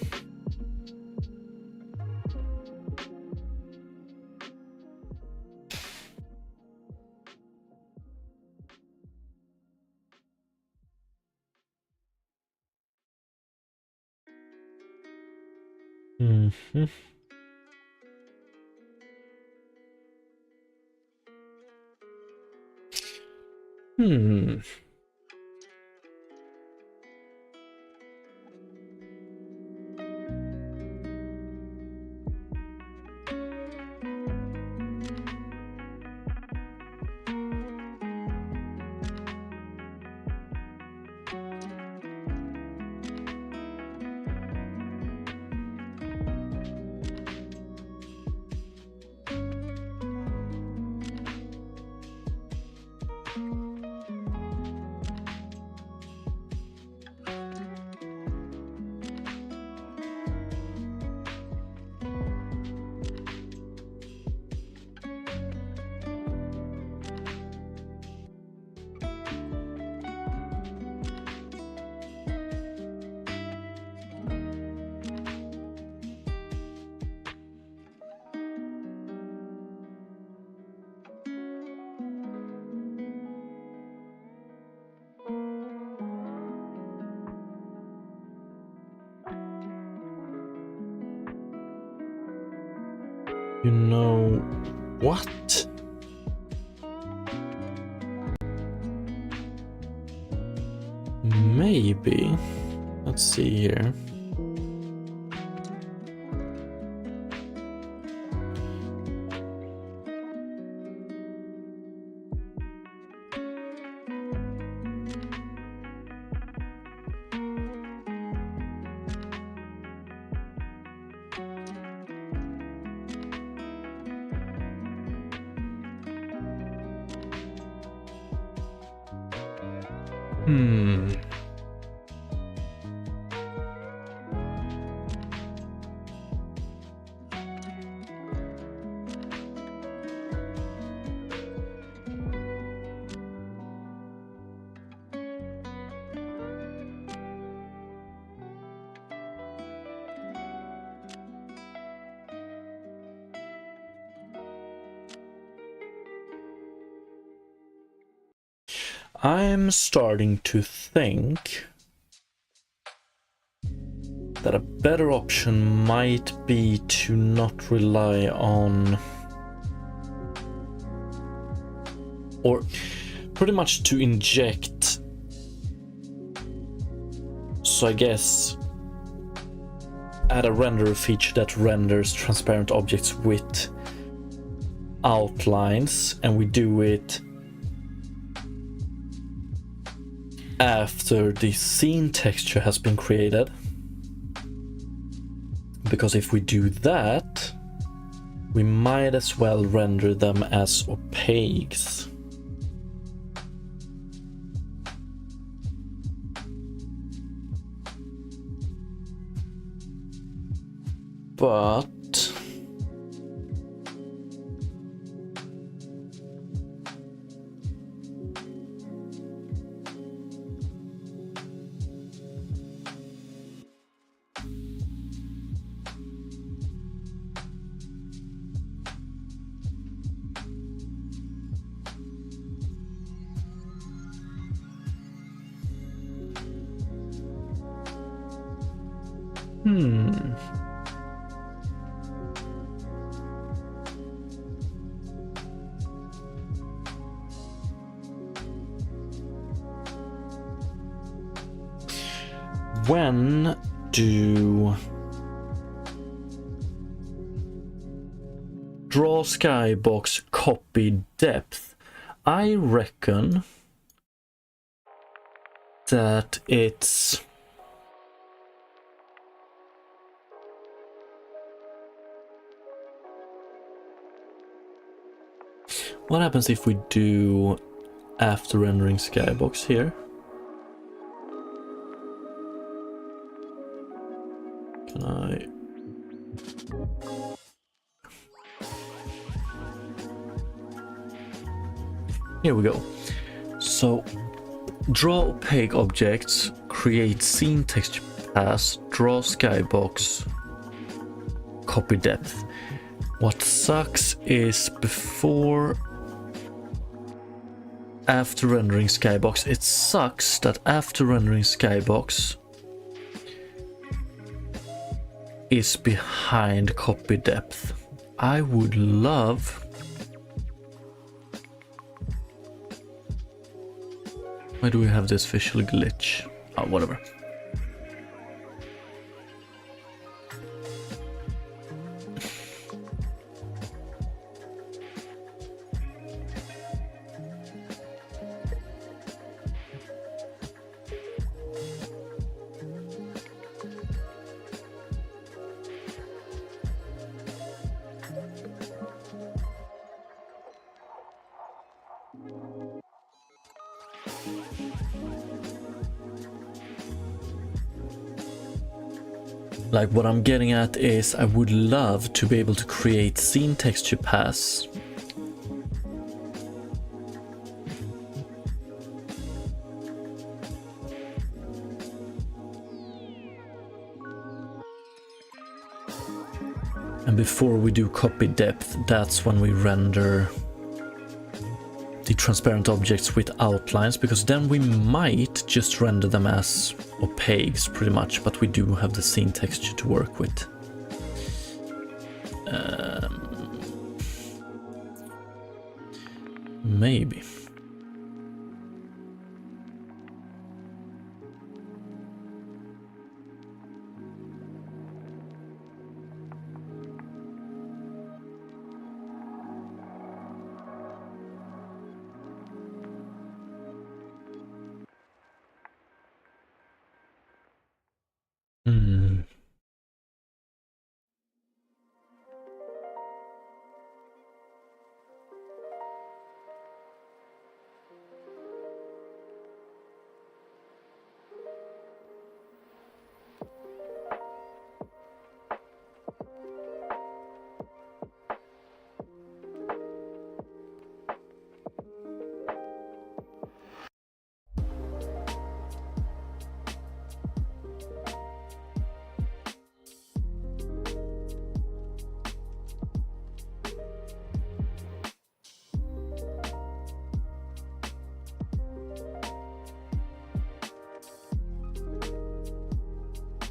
Mm-hmm. Hmm. You know what? Maybe. Let's see here. I'm starting to think that a better option might be to not rely on, or pretty much to inject, so I guess add a renderer feature that renders transparent objects with outlines, and we do it after the scene texture has been created. Because if we do that, we might as well render them as opaques. But when do draw skybox, copy depth. I reckon that it's what happens if we do after rendering skybox here? Can I? Here we go. So draw opaque objects, create scene texture pass, draw skybox, copy depth. What sucks is before after rendering skybox, it sucks that after rendering skybox is behind copy depth. I would love why do we have this visual glitch? Oh, whatever. Like what I'm getting at is I would love to be able to create scene texture pass and before we do copy depth, that's when we render the transparent objects with outlines, because then we might just render them as opaques pretty much, but we do have the scene texture to work with. Maybe.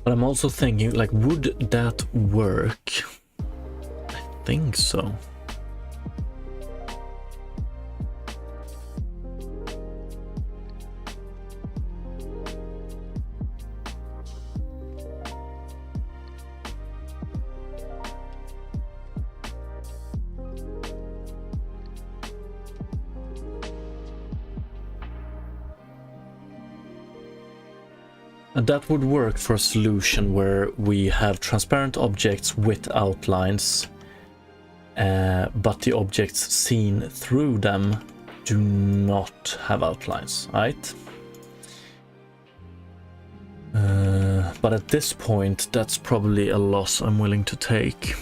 But I'm also thinking, like, would that work? I think so. And that would work for a solution where we have transparent objects with outlines, but the objects seen through them do not have outlines, right? But at this point, that's probably a loss I'm willing to take.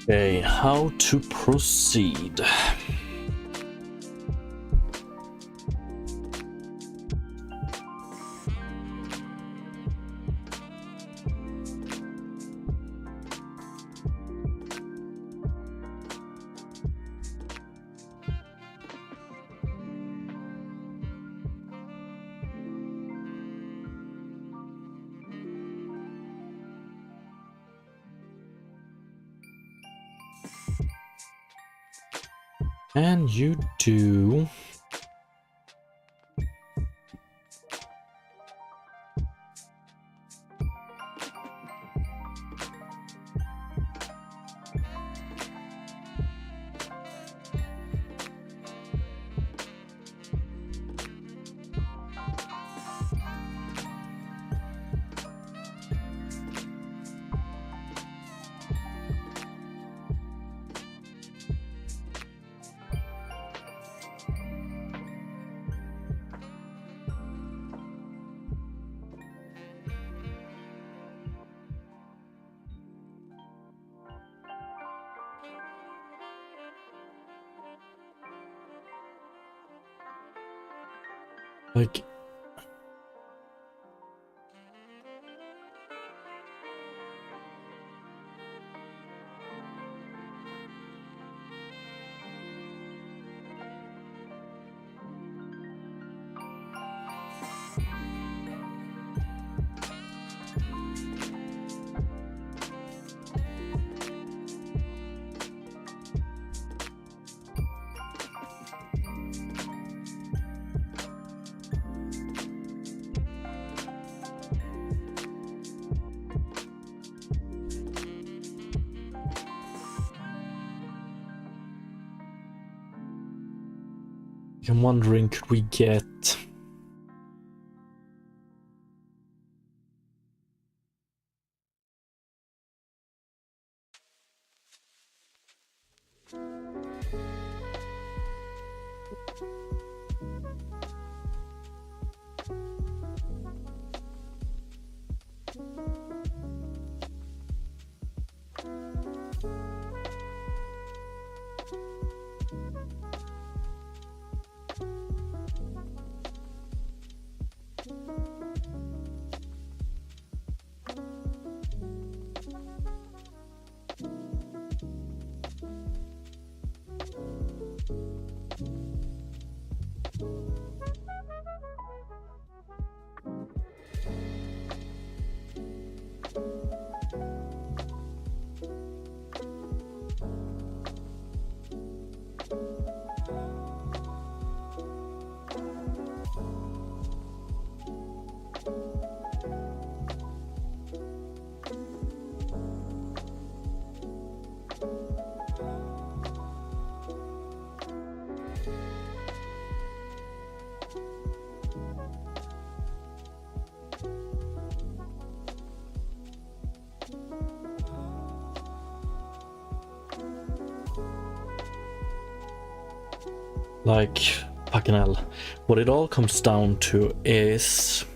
Okay, how to proceed? And you do... like... I'm wondering, could we get... Like, fucking hell. What it all comes down to is...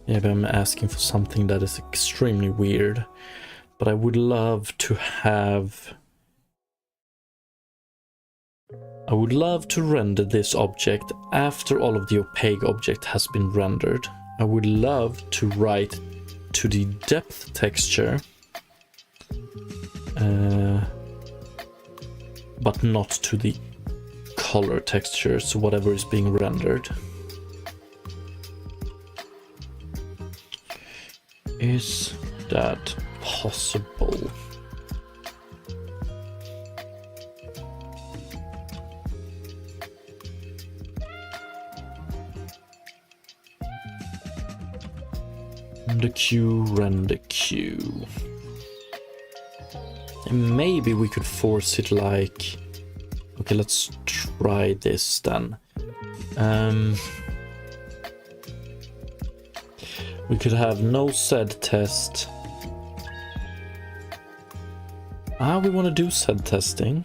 Maybe I'm asking for something that is extremely weird, but I would love to have... I would love to render this object after all of the opaque object has been rendered. I would love to write to the depth texture, but not to the color texture, so whatever is being rendered. Is that possible? Render queue, render queue. And maybe we could force it like... Okay, let's try this then. We could have no sed test. We want to do sed testing.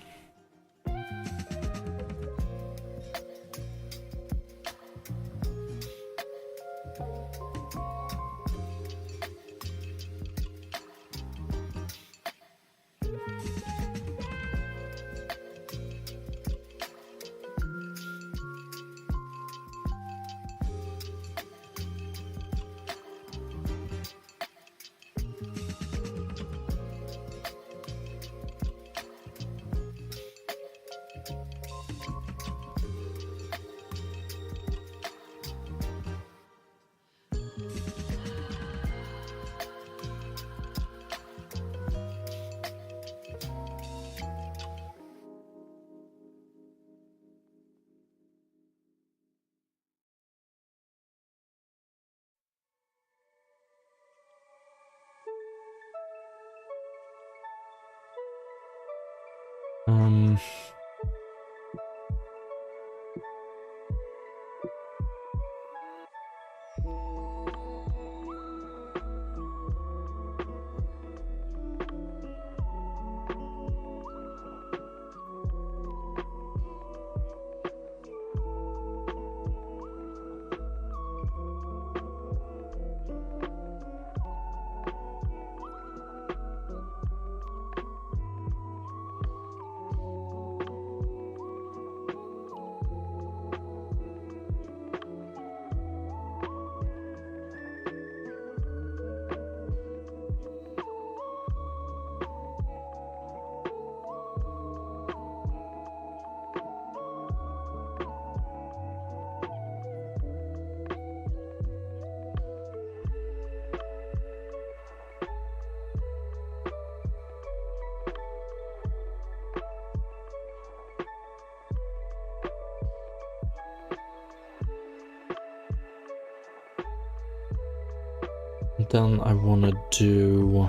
Then I want to do...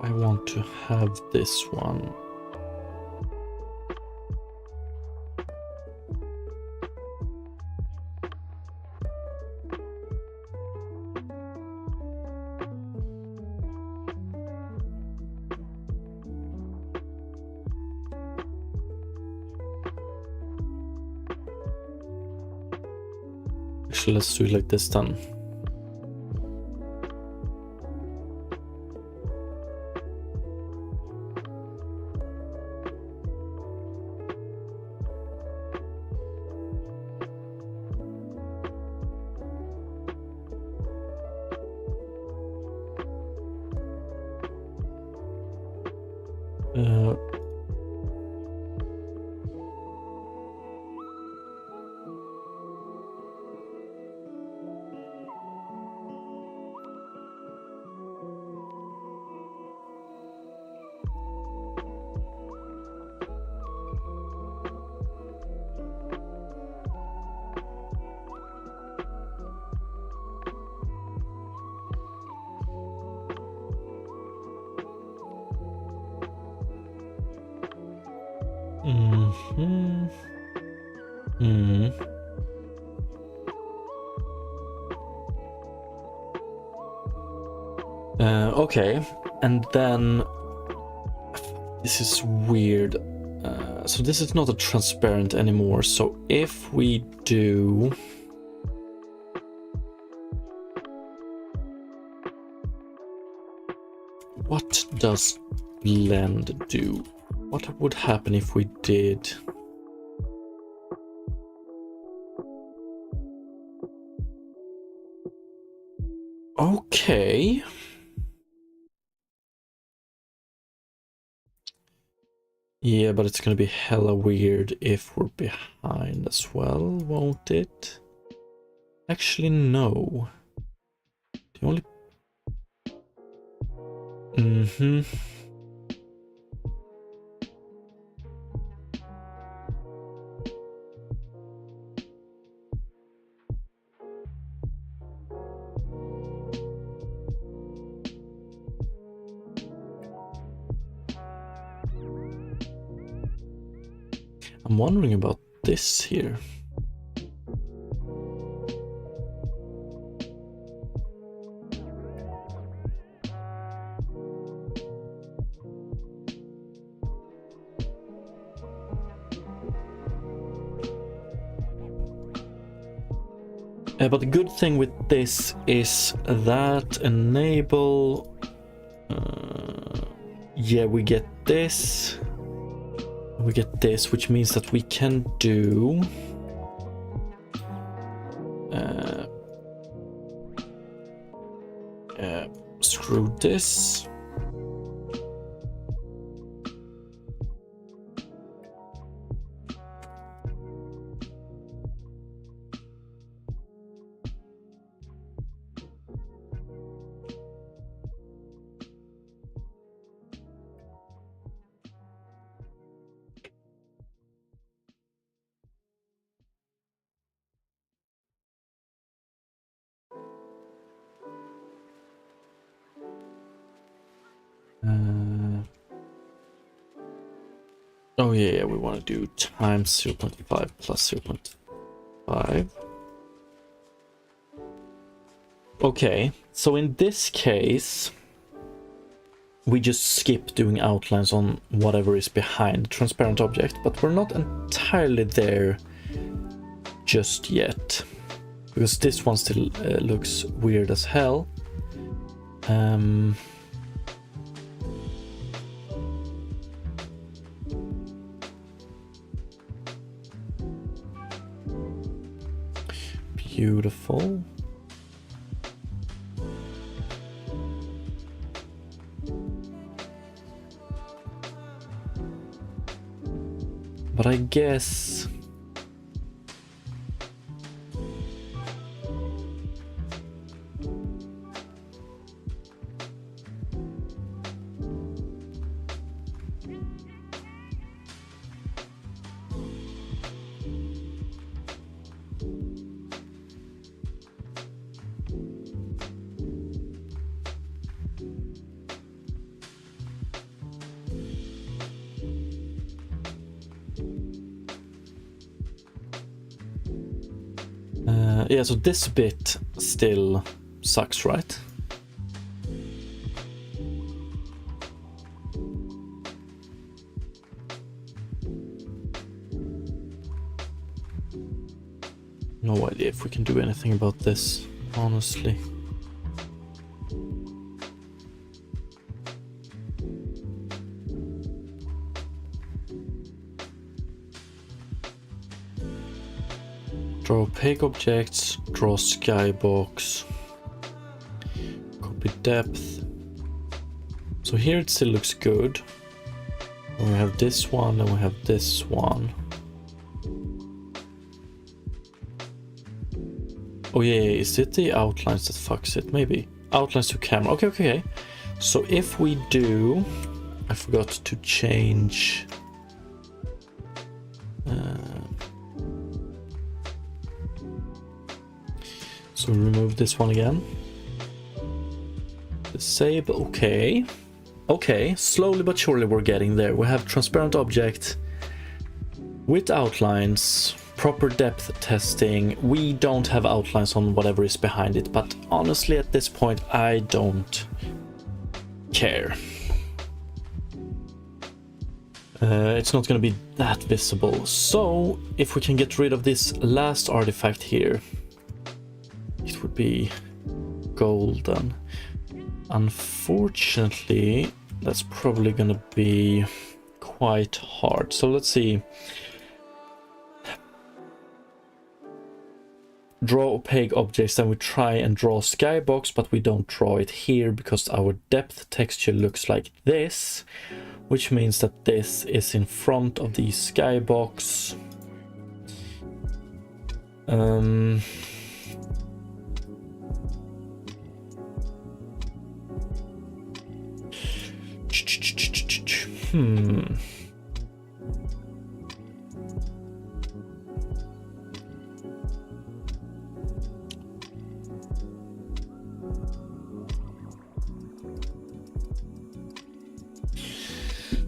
I want to have this one. Actually, let's do it like this then. Okay, and then this is weird. So this is not a transparent anymore. So if we do... What does blend do? What would happen if we did... Okay. Yeah, but it's gonna be hella weird if we're behind as well, won't it? Actually, no. The only... I'm wondering about this here. But the good thing with this is that enable... yeah, we get this. We get this, which means that we can do... screw this. Oh yeah, we want to do times 0.5 plus 0.5. Okay, so in this case, we just skip doing outlines on whatever is behind the transparent object, but we're not entirely there just yet, because this one still looks weird as hell. Beautiful. But I guess yeah, so this bit still sucks, right? No idea if we can do anything about this, honestly. Draw opaque objects, draw skybox, copy depth. So here it still looks good. And we have this one and we have this one. Oh yeah, is it the outlines that fucks it? Maybe. Outlines to camera. Okay. So if we do... I forgot to change... So remove this one again. Disable, okay. Okay, slowly but surely we're getting there. We have transparent object with outlines, proper depth testing. We don't have outlines on whatever is behind it, but honestly at this point I don't care. It's not going to be that visible. So if we can get rid of this last artifact here, it would be golden. Unfortunately, that's probably gonna be quite hard. So let's see. Draw opaque objects, then we try and draw skybox, but we don't draw it here because our depth texture looks like this, which means that this is in front of the skybox.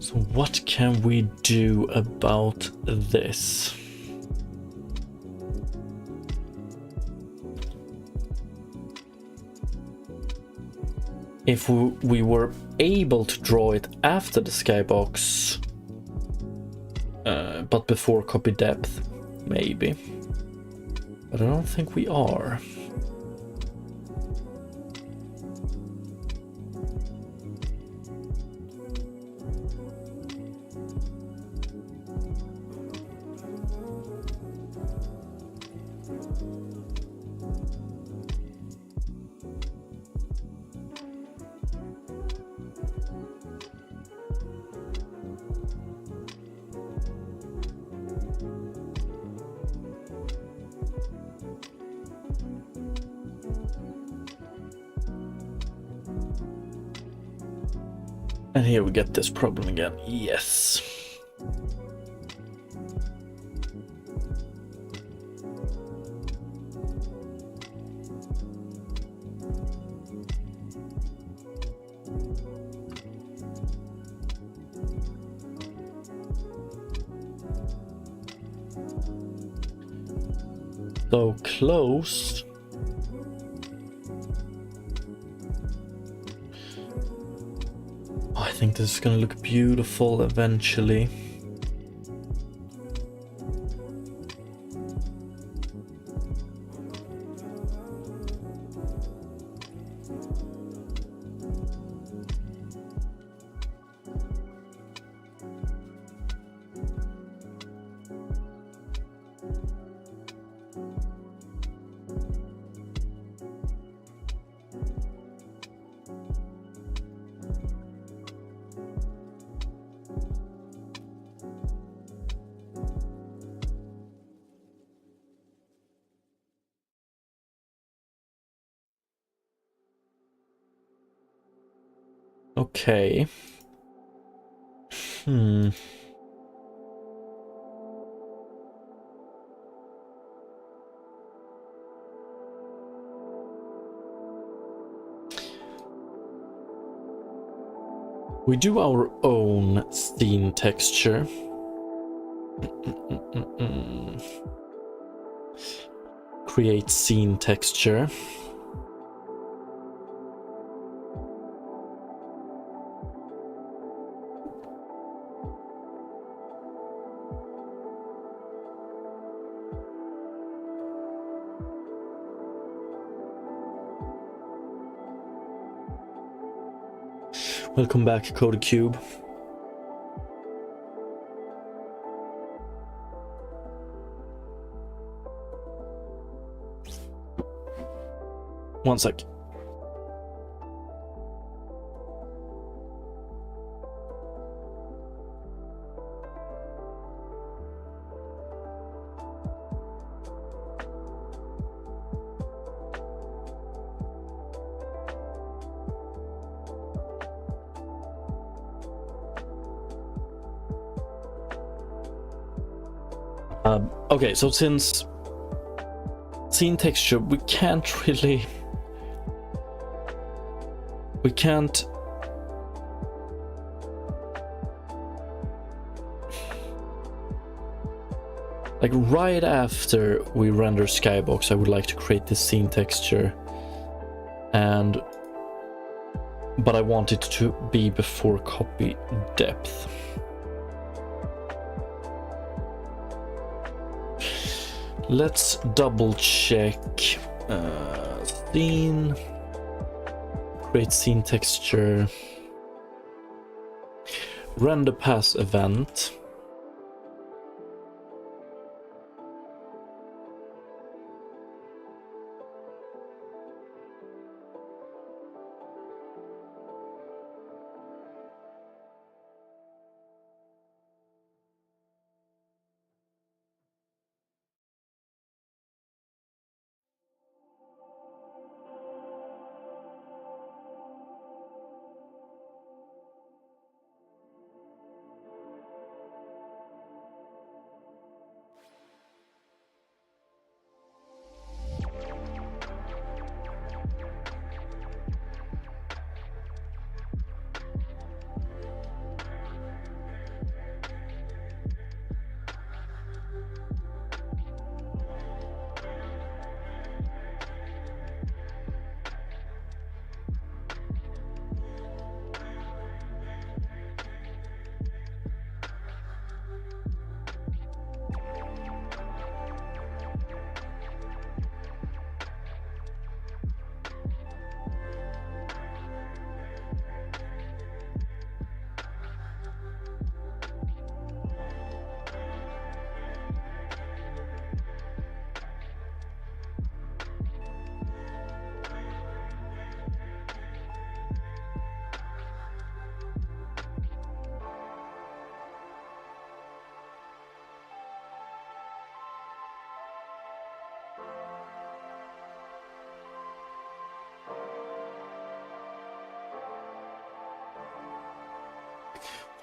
So what can we do about this? If we were able to draw it after the skybox, but before copy depth, maybe. But I don't think we are. And here we get this problem again. Yes. so close. I think this is gonna look beautiful eventually. Okay. We do our own scene texture. Create scene texture. Welcome back, Code Cube. One sec. Okay, so since scene texture, we can't like right after we render Skybox, I would like to create this scene texture, but I want it to be before copy depth. Let's double check scene, create scene texture, render pass event.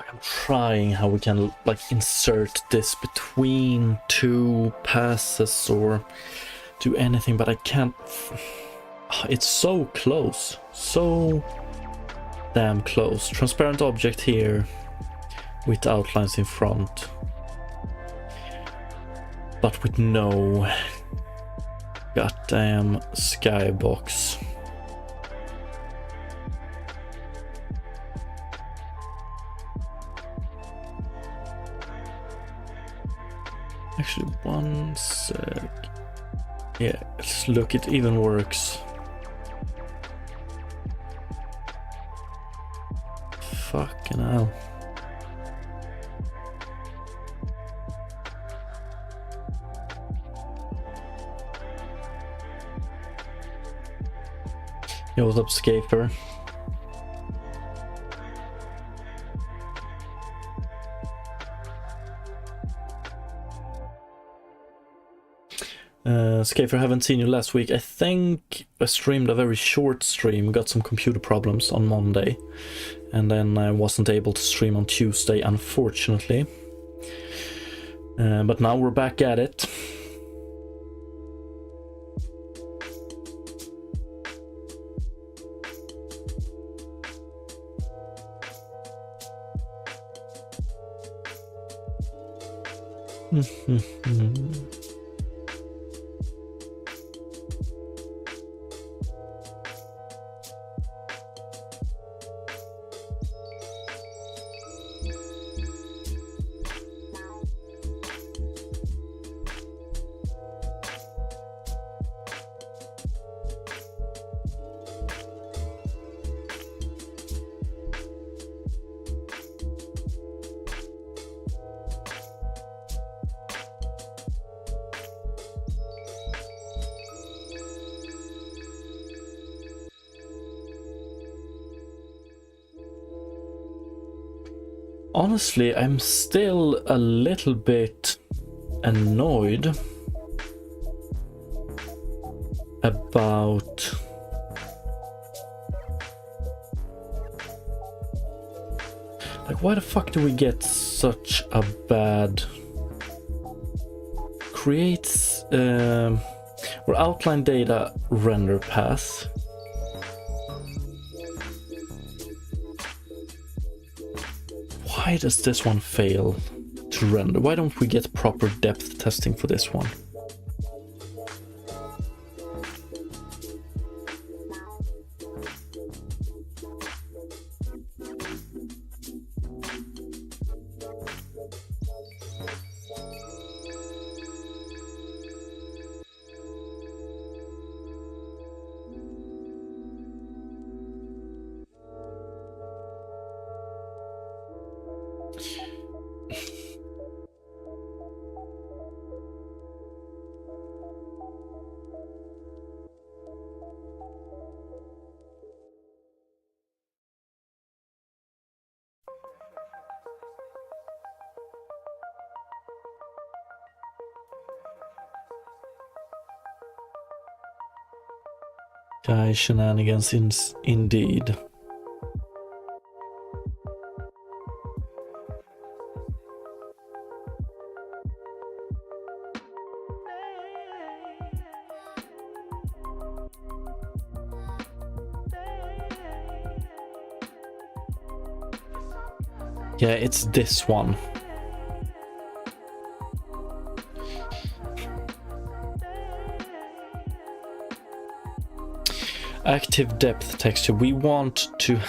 I'm trying how we can like insert this between two passes or do anything, but I can't. It's so close, so damn close. Transparent object here with outlines in front, but with no Goddamn skybox. Actually, one sec. Yeah, look, it even works. Fucking hell. Yo, what's up, Scaper? Scafer, haven't seen you last week. I think I streamed a very short stream, got some computer problems on Monday, and then I wasn't able to stream on Tuesday, unfortunately. But now we're back at it. Honestly, I'm still a little bit annoyed about like, why the fuck do we get such a bad creates or outline data render path? Why does this one fail to render? Why don't we get proper depth testing for this one? Guy shenanigans indeed. Yeah, it's this one. Active depth texture. We want to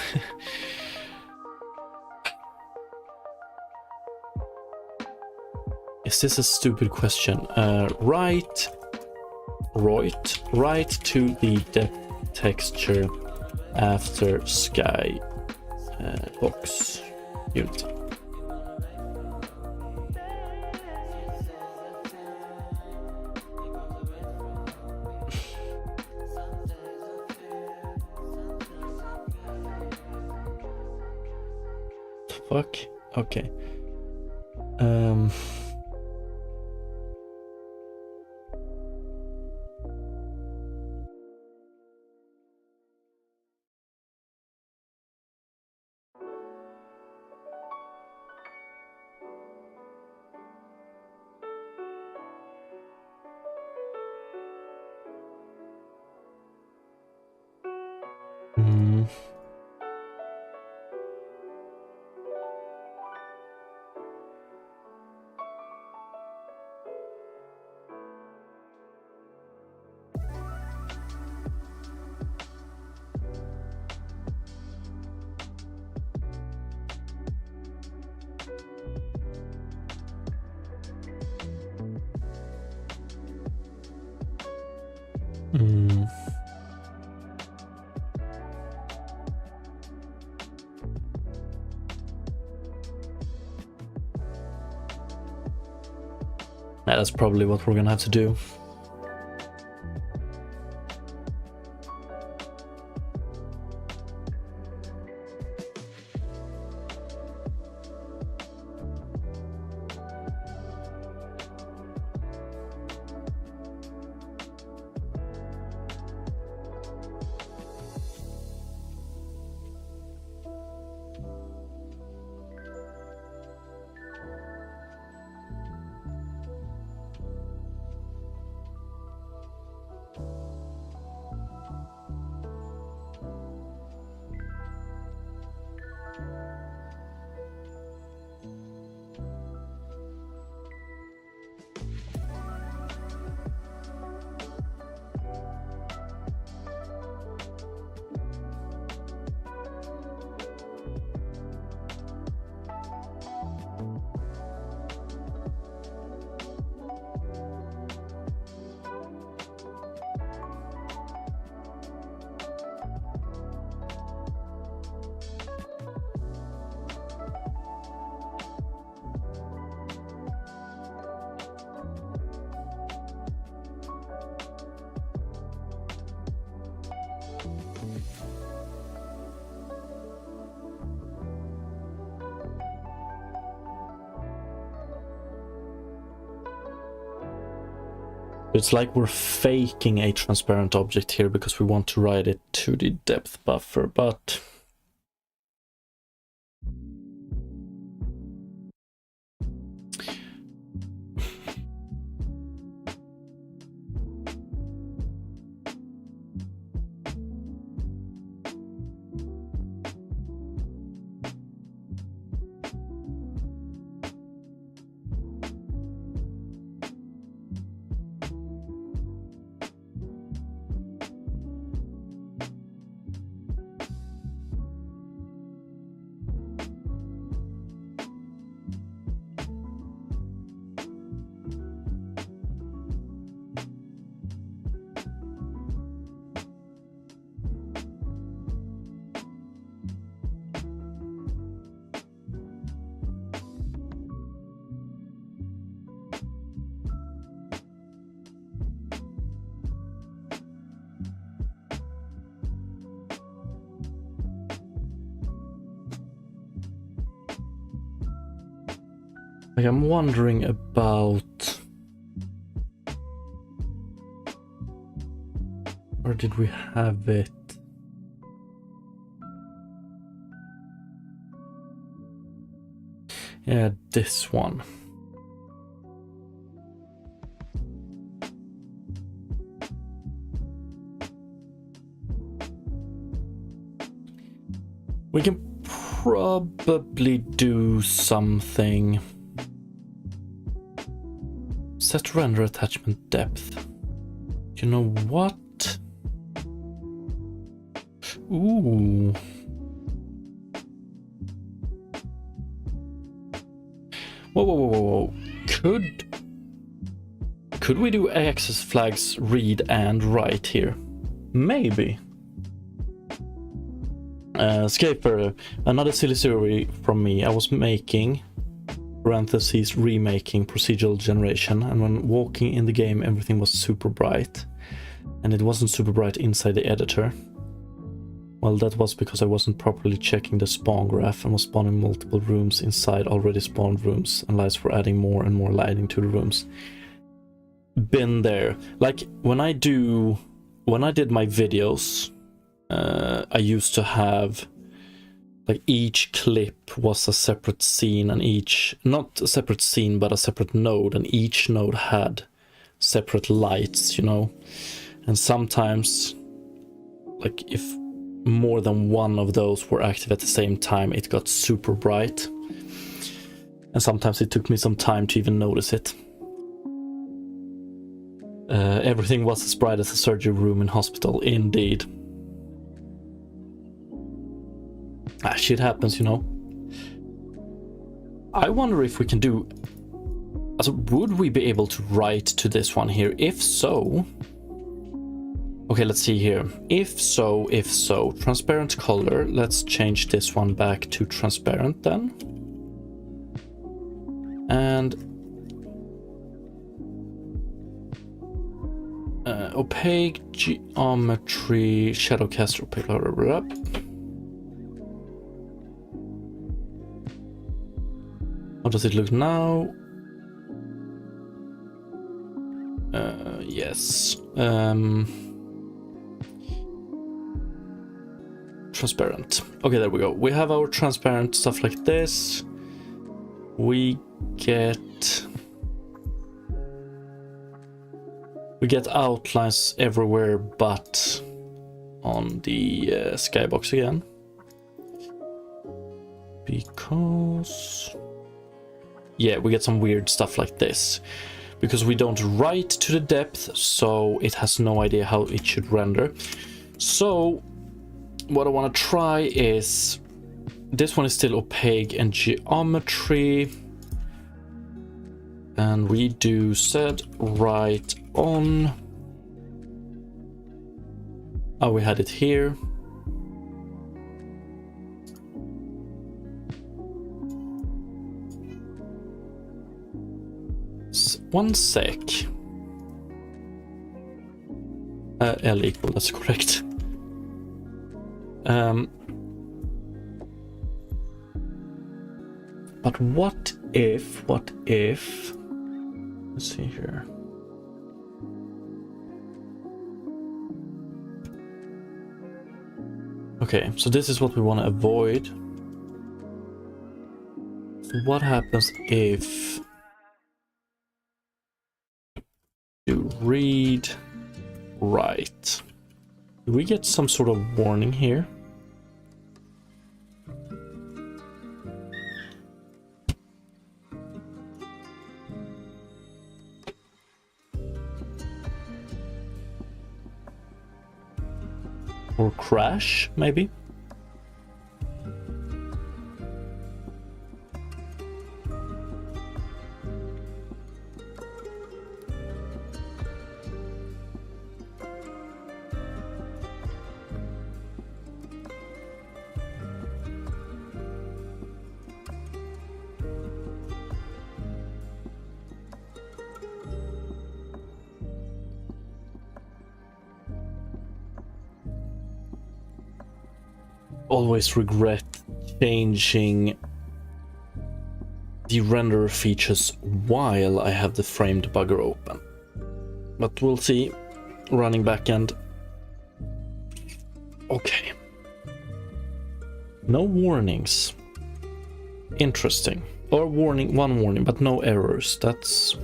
Is this a stupid question? Write to the depth texture after sky box unit. Fuck. Okay. Mm. Yeah, that's probably what we're gonna have to do. It's like we're faking a transparent object here because we want to write it to the depth buffer, but like I'm wondering about where did we have it? Yeah, this one. We can probably do something. Set render attachment depth. You know what? Ooh. Whoa. Could we do access flags read and write here? Maybe. Scaper, another silly theory from me. I was making parentheses remaking procedural generation, and when walking in the game everything was super bright, and it wasn't super bright inside the editor. Well, that was because I wasn't properly checking the spawn graph and was spawning multiple rooms inside already spawned rooms, and lights were adding more and more lighting to the rooms. Been there. Like when I did my videos, I used to have like each clip was a separate scene, and not a separate scene but a separate node, and each node had separate lights, you know. And sometimes, like if more than one of those were active at the same time, it got super bright, and sometimes it took me some time to even notice it. Everything was as bright as a surgery room in hospital, indeed. Shit happens, you know. I wonder if we can do... would we be able to write to this one here? If so, Okay, let's see here. If so, transparent color. Let's change this one back to transparent then. And opaque geometry, shadowcaster, opaque, blah, blah, blah. How does it look now? Yes. Transparent. Okay, there we go. We have our transparent stuff like this. We get outlines everywhere but on the skybox again. Because yeah, we get some weird stuff like this. Because we don't write to the depth, so it has no idea how it should render. So what I want to try is, this one is still opaque and geometry, and we do set right on. Oh, we had it here. One sec. L equal, that's correct. But what if, let's see here. Okay, so this is what we want to avoid. So what happens if you read right? Do we get some sort of warning here? Or crash, maybe? Always regret changing the render features while I have the frame debugger open. But we'll see. Running backend. Okay. No warnings. Interesting. Or warning, one warning, but no errors. That's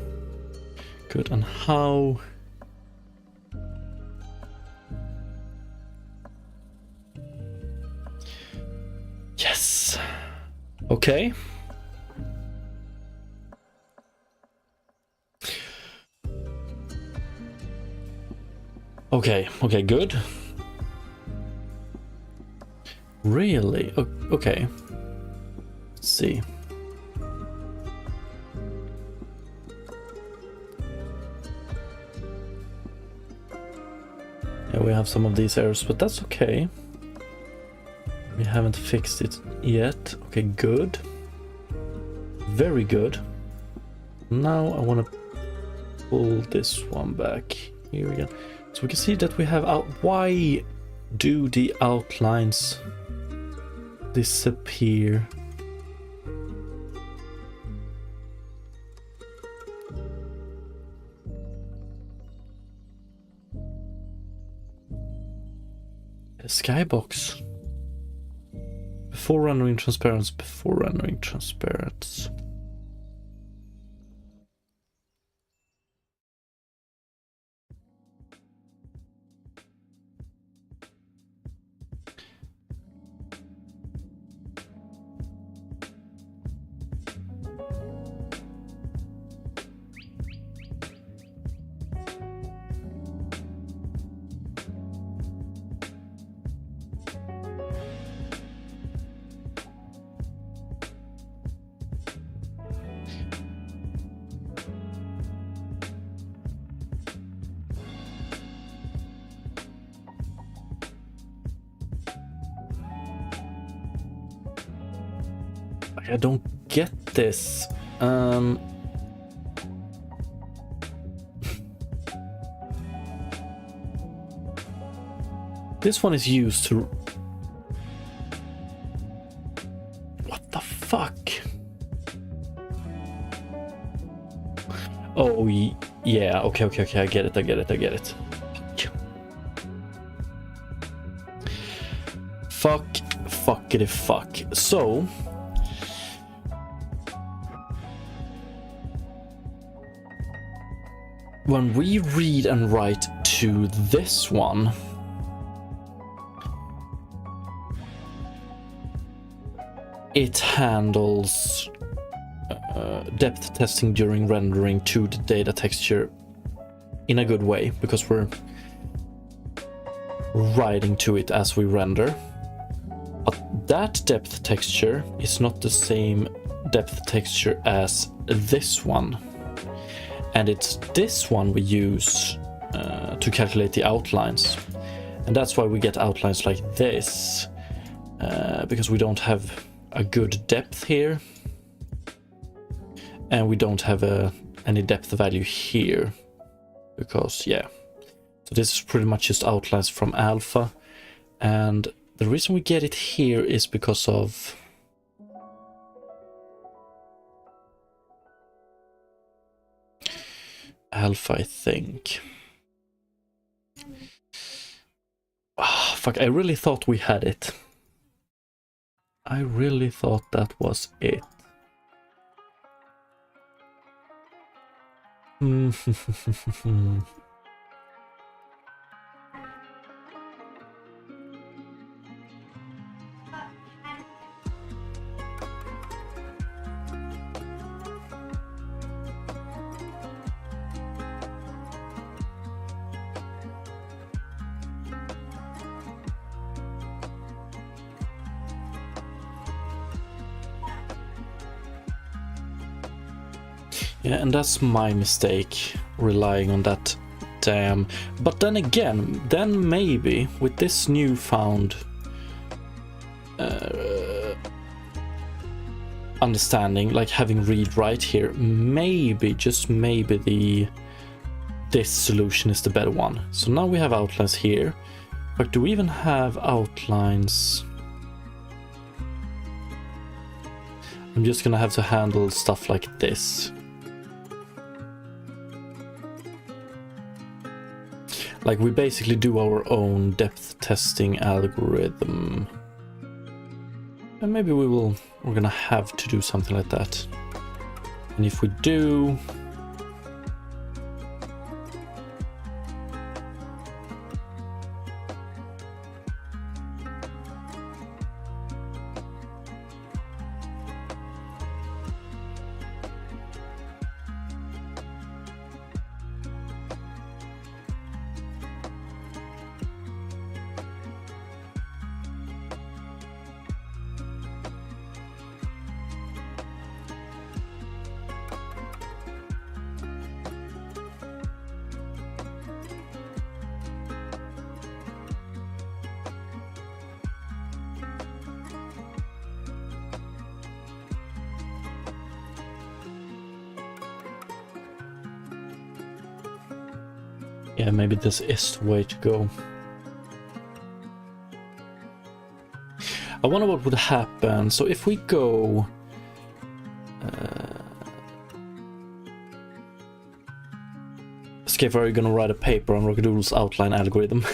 good. And how... Yes. Okay. Okay, good. Really? Okay. Let's see. Yeah, we have some of these errors, but that's okay. We haven't fixed it yet. Okay, good. Very good. Now I want to pull this one back here again. So we can see that we have out. Why do the outlines disappear? A skybox. Before rendering transparency, before rendering transparency. I don't get this. This one is used to... What the fuck? Oh, yeah, okay, I get it. Fuckity fuck. So... when we read and write to this one... it handles depth testing during rendering to the data texture in a good way, because we're writing to it as we render. But that depth texture is not the same depth texture as this one. And it's this one we use to calculate the outlines. And that's why we get outlines like this, because we don't have a good depth here, and we don't have any depth value here, because yeah, so this is pretty much just outlines from alpha. And the reason we get it here is because of alpha, I think. Fuck, I really thought we had it. I really thought that was it. Yeah, and that's my mistake, relying on that damn... But then again, then maybe with this newfound understanding, like having read-write here, maybe, just maybe this solution is the better one. So now we have outlines here, but do we even have outlines? I'm just gonna have to handle stuff like this. Like, we basically do our own depth testing algorithm. And maybe we're gonna have to do something like that. And if we do... yeah, maybe this is the way to go. I wonder what would happen. So if we go... Escape, are you gonna write a paper on Rockadoodle's outline algorithm?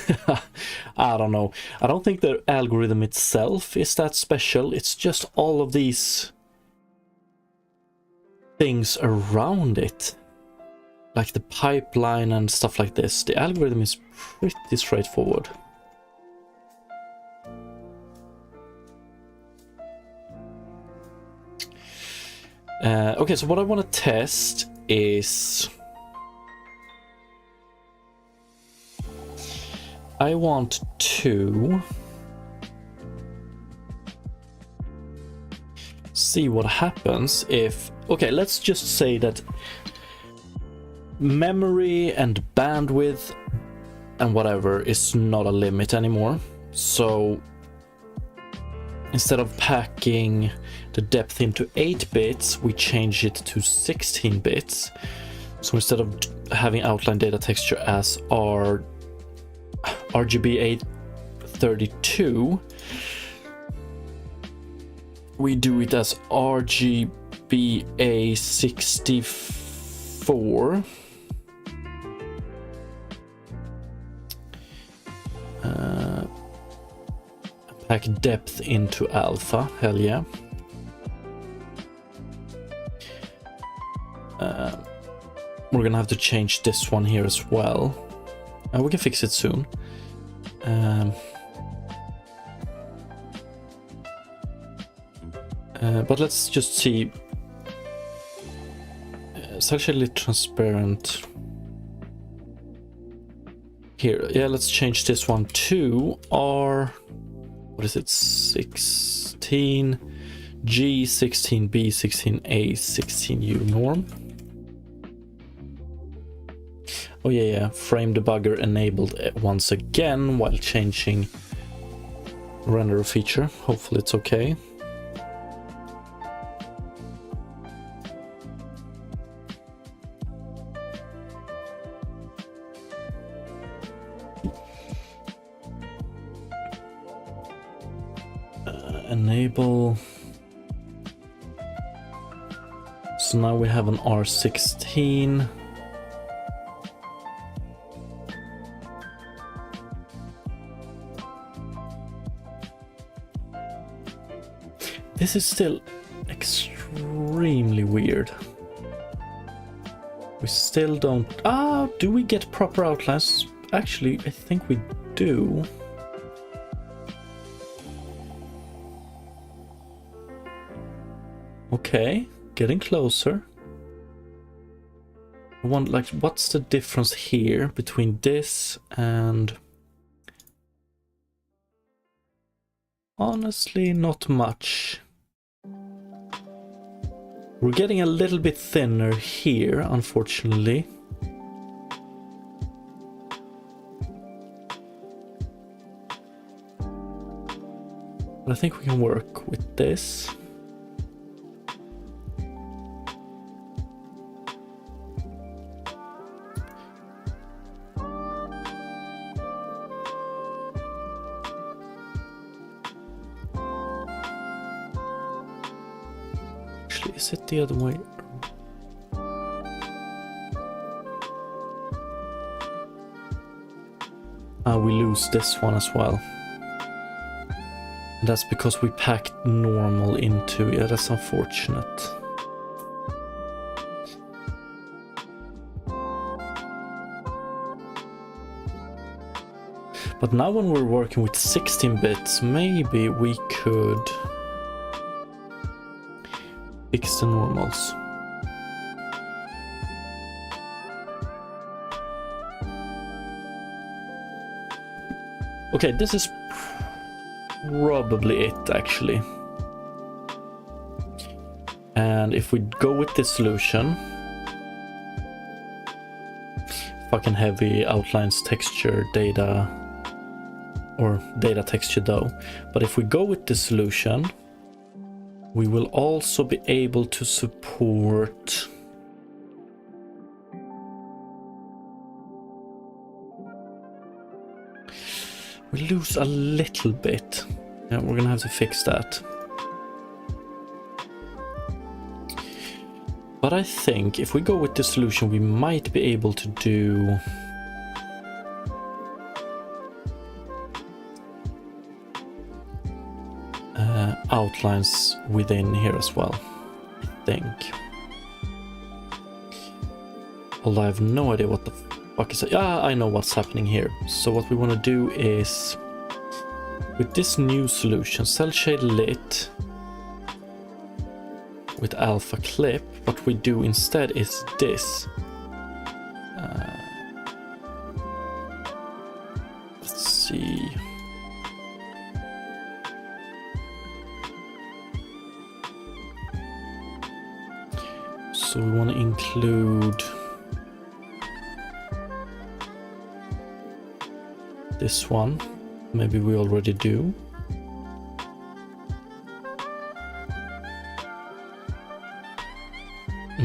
I don't know. I don't think the algorithm itself is that special. It's just all of these things around it. Like the pipeline and stuff like this. The algorithm is pretty straightforward. Okay, so what I want to test is... I want to see what happens if... Okay, let's just say that memory and bandwidth and whatever is not a limit anymore. So instead of packing the depth into 8 bits, we change it to 16 bits. So instead of having outline data texture as RGB 832, we do it as RGBA 64. Pack depth into alpha, hell yeah. We're gonna have to change this one here as well. We can fix it soon. But let's just see. It's actually transparent. Here, yeah, let's change this one to R. What is it? 16 G, 16 B, 16 A, 16 U norm. Oh yeah, frame debugger enabled once again while changing render feature. Hopefully it's okay. Enable. So now we have an R16. This is still extremely weird. We still don't... do we get proper outlines? Actually, I think we do. Okay, getting closer. I want, like, what's the difference here between this and... Honestly, not much. We're getting a little bit thinner here, unfortunately. But I think we can work with this. Is it the other way? We lose this one as well. And that's because we packed normal into... Yeah, that's unfortunate. But now when we're working with 16 bits, maybe we could... fix the normals. Okay, this is probably it actually. And if we go with this solution, fucking heavy outlines, texture, data, or data texture though. But if we go with this solution, we will also be able to support we lose a little bit. Yeah, we're gonna have to fix that. But I think if we go with the solution, we might be able to do outlines within here as well, I think. Although I have no idea what the fuck is it. I know what's happening here. So what we want to do is, with this new solution, cell shade lit with alpha clip, what we do instead is this. Let's see. So we want to include this one. Maybe we already do.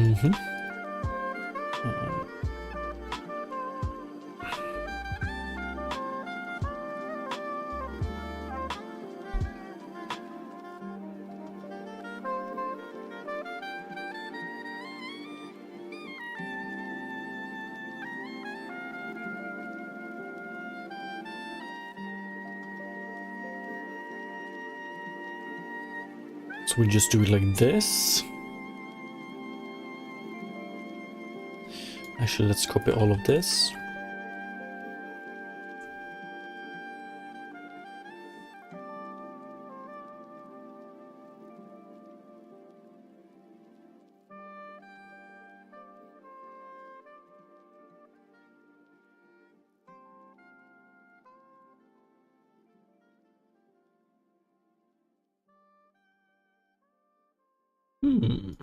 Mm-hmm. So we just do it like this. Actually, let's copy all of this. Hmm.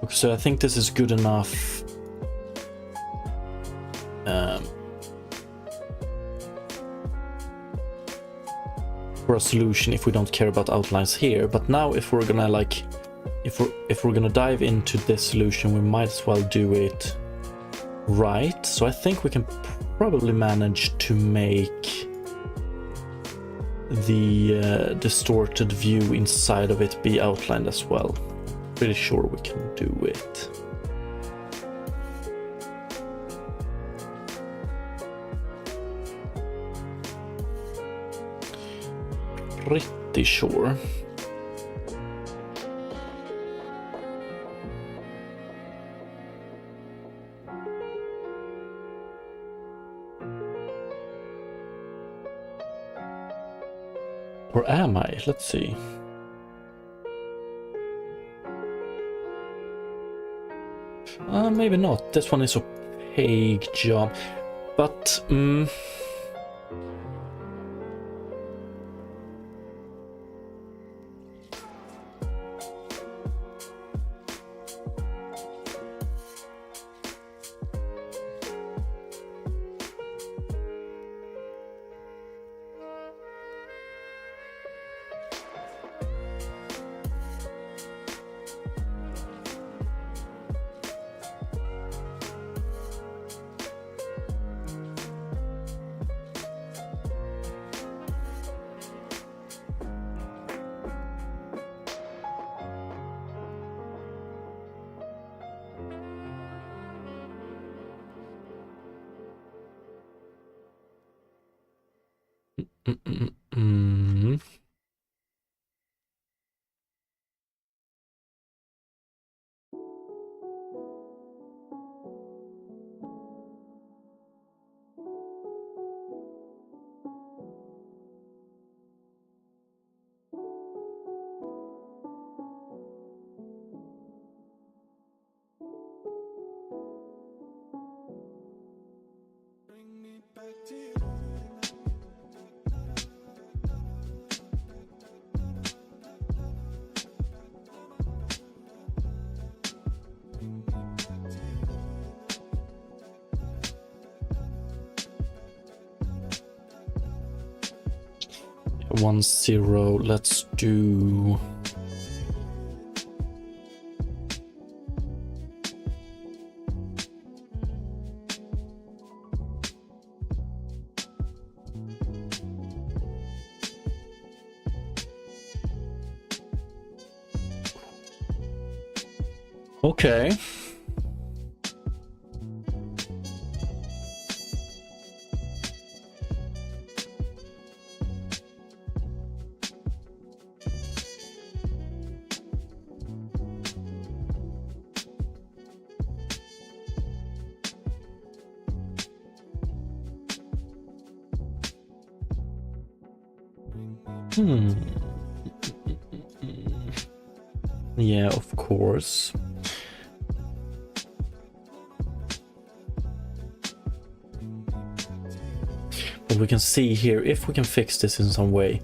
Okay, so I think this is good enough. For a solution if we don't care about outlines here, but now if we're gonna like if we're gonna dive into this solution, we might as well do it right. So I think we can probably manage to make the distorted view inside of it be outlined as well. Pretty sure we can do it. Pretty sure. Or am I? Let's see. Maybe not. This one is opaque job, but one zero. Let's do. Okay. Yeah, of course. But we can see here, if we can fix this in some way,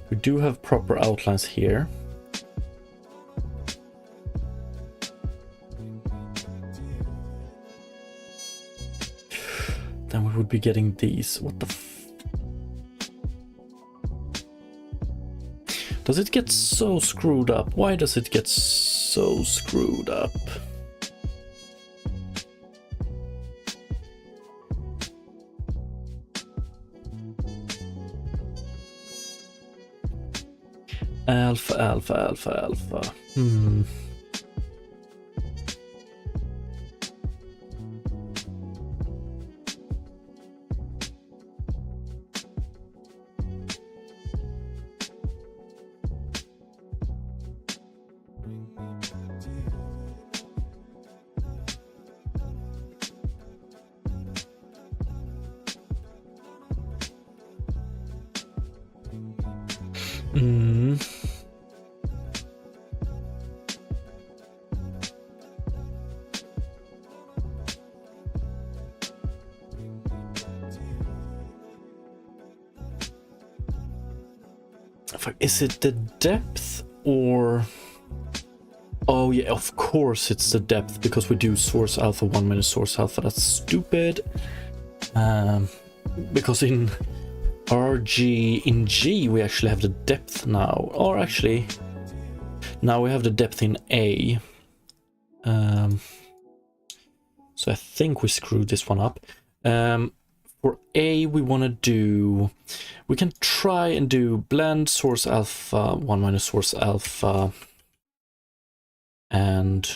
we do have proper outlines here. Then we would be getting these. What the does it get so screwed up? Why does it get so screwed up? Alpha. Is it the depth or... Oh yeah, of course it's the depth, because we do source alpha 1 minus source alpha. That's stupid. Because in RG, in G, we actually have the depth now. Or actually, now we have the depth in A. So I think we screwed this one up. For A, we want to do... We can try and do blend source alpha 1 minus source alpha. And...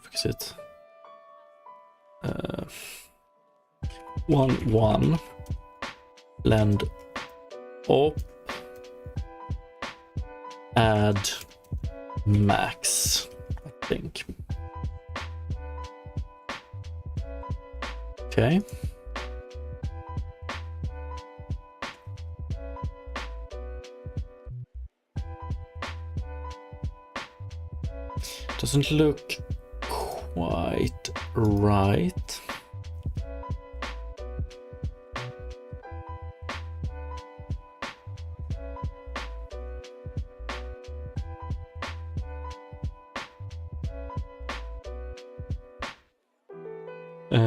Fix it. 1 blend up, add max, I think. Okay. Doesn't look quite right.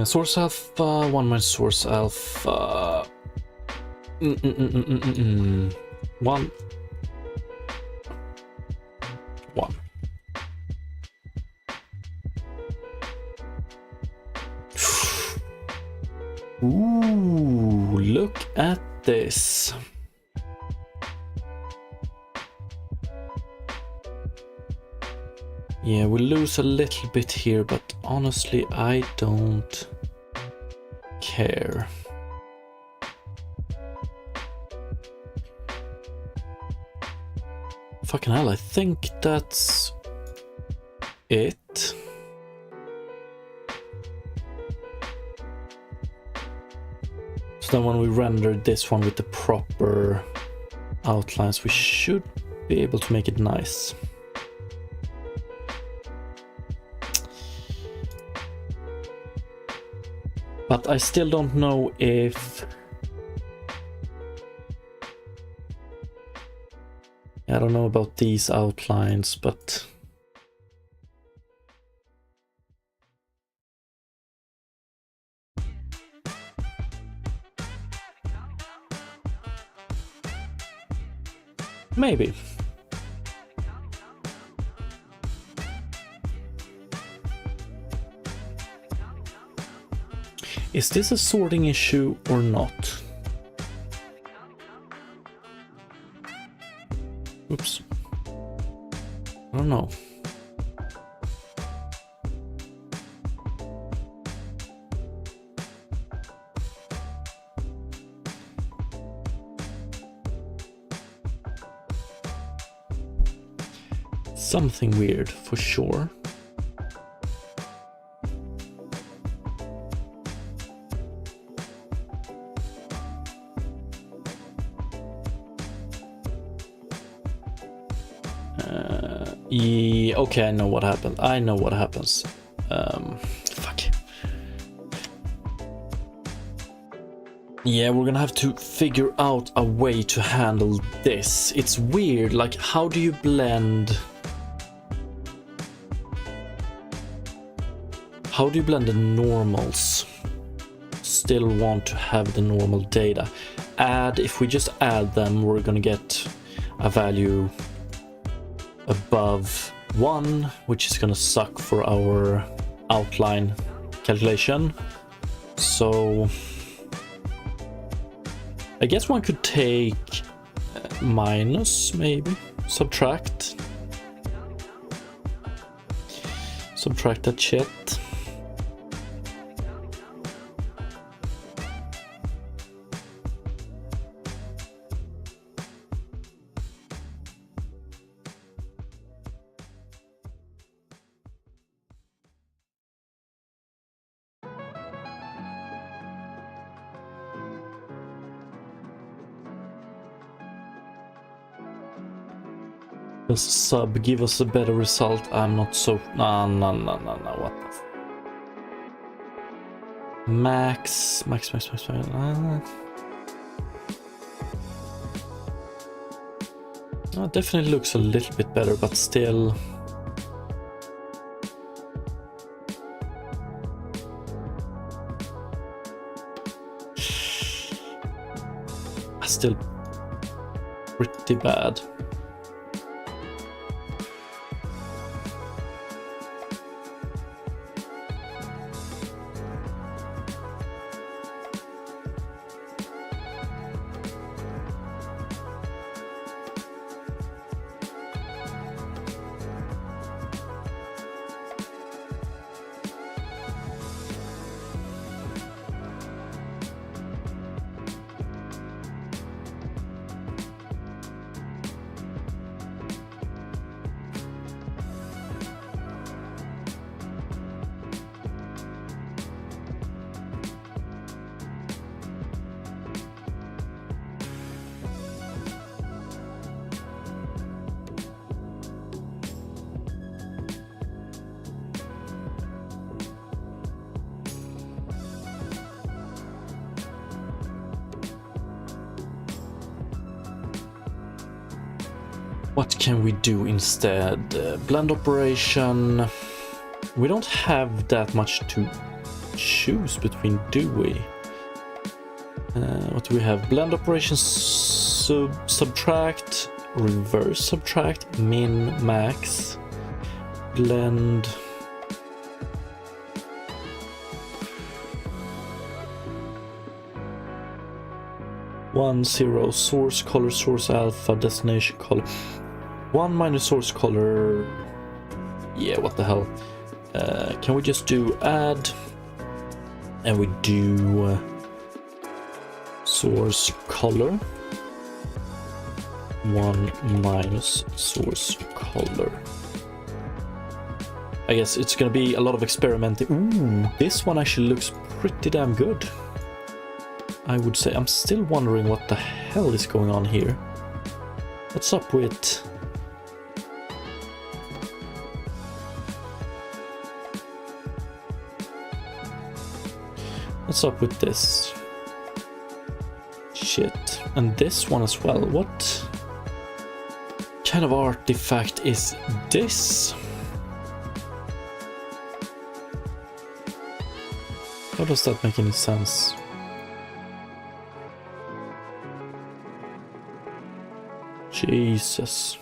Source alpha 1 minus source alpha 1 1. Ooh, look at this. Yeah, we lose a little bit here, but honestly, I don't care. Fucking hell, I think that's it. So then when we render this one with the proper outlines, we should be able to make it nice. But I still don't know if... I don't know about these outlines, but... Maybe. Is this a sorting issue or not? Oops. I don't know. Something weird for sure. Yeah, okay, I know what happened. I know what happens. Fuck. Yeah, we're gonna have to figure out a way to handle this. It's weird, like, how do you blend... How do you blend the normals? Still want to have the normal data. Add, if we just add them, we're gonna get a value above 1, which is gonna suck for our outline calculation. So I guess one could take minus, maybe subtract that shit. Sub, give us a better result. I'm not so... No, what the f... Max. It definitely looks a little bit better, but still... Still pretty bad. What can we do instead? Blend operation. We don't have that much to choose between, do we? What do we have? Blend operation, subtract, reverse subtract, min, max, blend. One, zero, source color, source alpha, destination color. 1 minus source color. Yeah, what the hell? Can we just do add? And we do source color. 1 minus source color. I guess it's gonna be a lot of experimenting. Ooh, this one actually looks pretty damn good, I would say. I'm still wondering what the hell is going on here. What's up with... What's up with this? Shit. And this one as well. What kind of artifact is this? How does that make any sense? Jesus.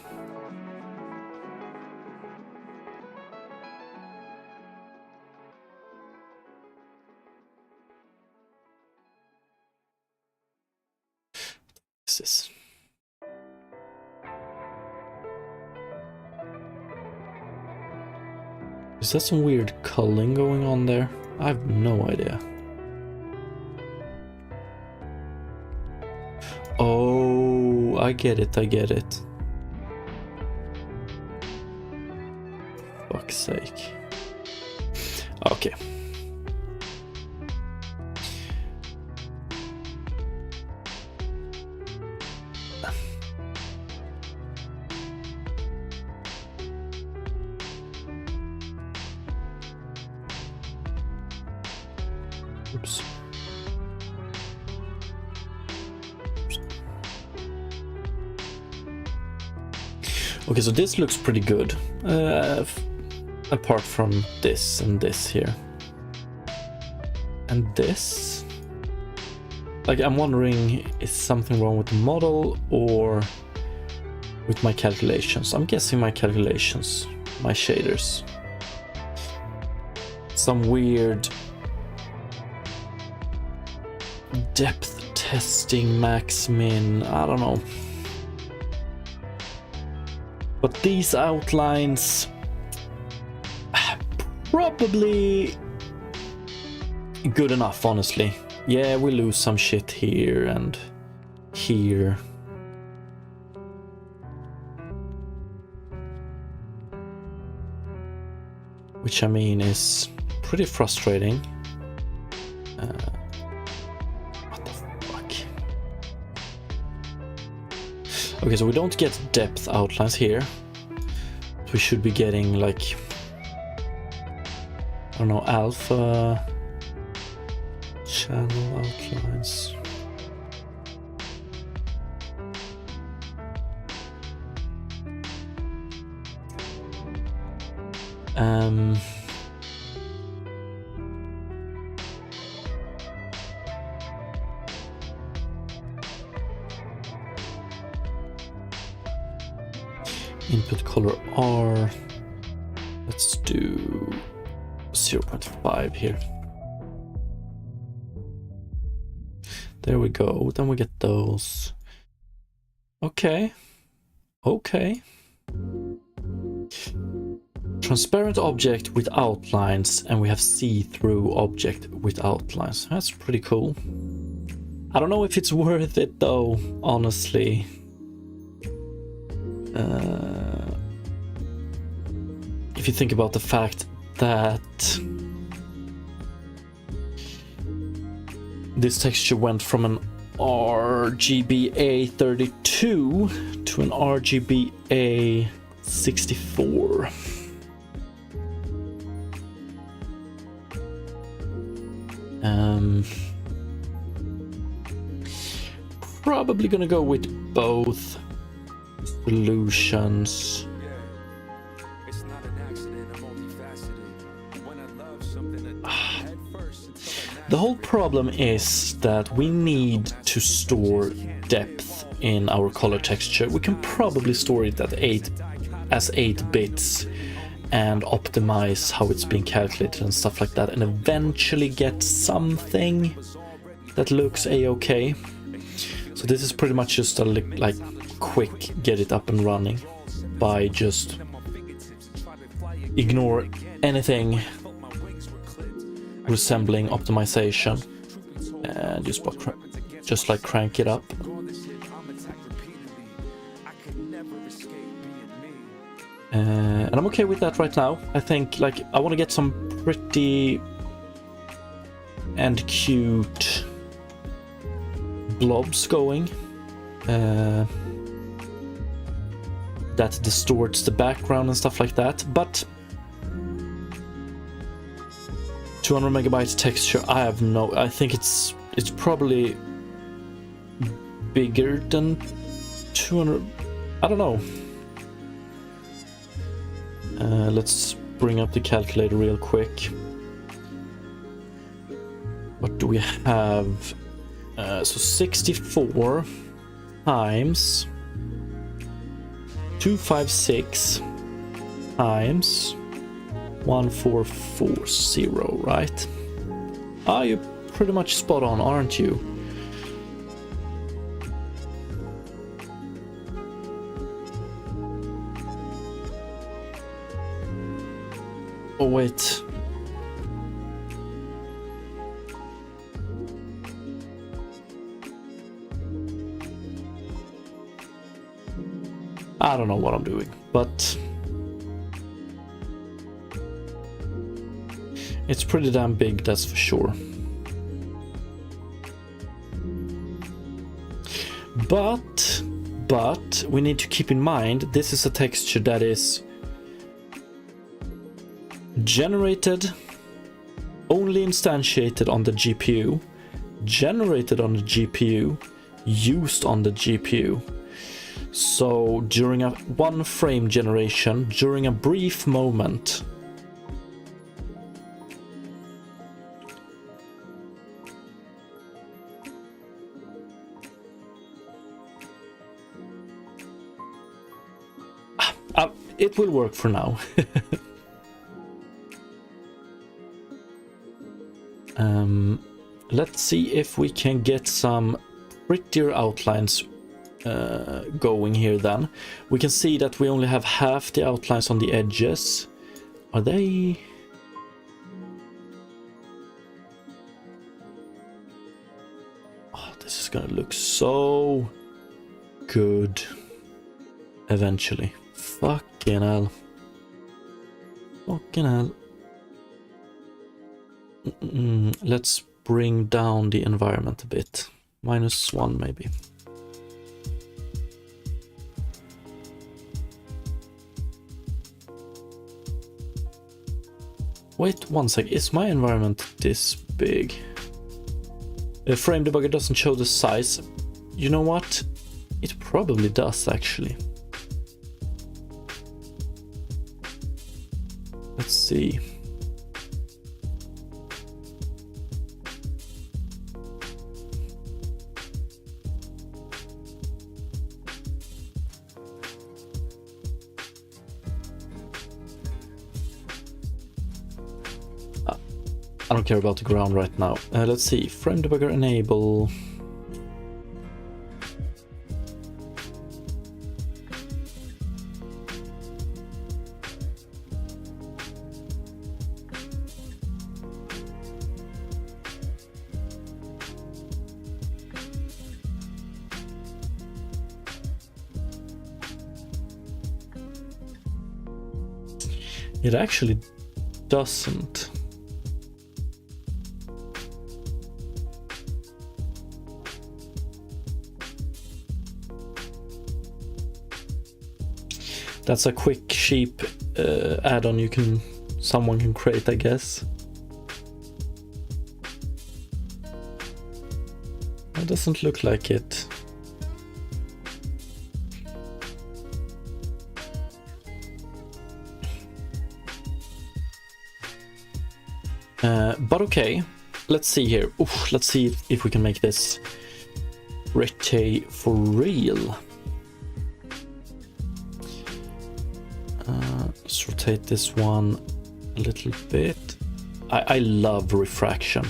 Is that some weird culling going on there? I have no idea. Oh, I get it, I get it. Fuck's sake. Okay. Oops. Okay, so this looks pretty good, apart from this and this here. And this, like, I'm wondering, is something wrong with the model or with my calculations? I'm guessing my calculations, my shaders. Some weird depth testing, max min, I don't know. But these outlines, probably good enough, honestly. Yeah, we lose some shit here and here. Which, I mean, is pretty frustrating. What the fuck? Okay, so we don't get depth outlines here. We should be getting, like, I don't know, alpha channel outlines. Input color R. Let's do 0.5 here. There we go. Then we get those. Okay. Okay. Transparent object with outlines, and we have see-through object with outlines. That's pretty cool. I don't know if it's worth it though, honestly. If you think about the fact that this texture went from an RGBA 32 to an RGBA 64. Probably gonna go with both solutions. The whole problem is that we need to store depth in our color texture. We can probably store it at 8 bits and optimize how it's being calculated and stuff like that, and eventually get something that looks a-okay. So this is pretty much just a like quick get it up and running by just ignore anything resembling optimization and just like crank it up. And I'm okay with that right now. I think, like, I want to get some pretty and cute blobs going that distorts the background and stuff like that. But 200 megabytes texture, I think it's probably bigger than 200. I don't know. Let's bring up the calculator real quick. What do we have? So 64 times 256 times 1440, right? Ah, you're pretty much spot on, aren't you? Oh, wait. I don't know what I'm doing, but it's pretty damn big, that's for sure. But we need to keep in mind this is a texture that is generated only only instantiated on the GPU, generated on the GPU, used on the GPU. So during a one frame generation, during a brief moment, it will work for now. Let's see if we can get some prettier outlines going here then. We can see that we only have half the outlines on the edges. Are they... Oh, this is gonna look so good eventually. Fucking hell. Fucking hell. Let's bring down the environment a bit. -1 maybe. Wait one sec, is my environment this big? The frame debugger doesn't show the size. You know what? It probably does actually. Let's see. I don't care about the ground right now. Let's see. Frame debugger enable. It actually doesn't. That's a quick, cheap add-on someone can create, I guess. It doesn't look like it. But okay, let's see here. Oof, let's see if we can make this pretty for real. Let's rotate this one a little bit. I love refraction.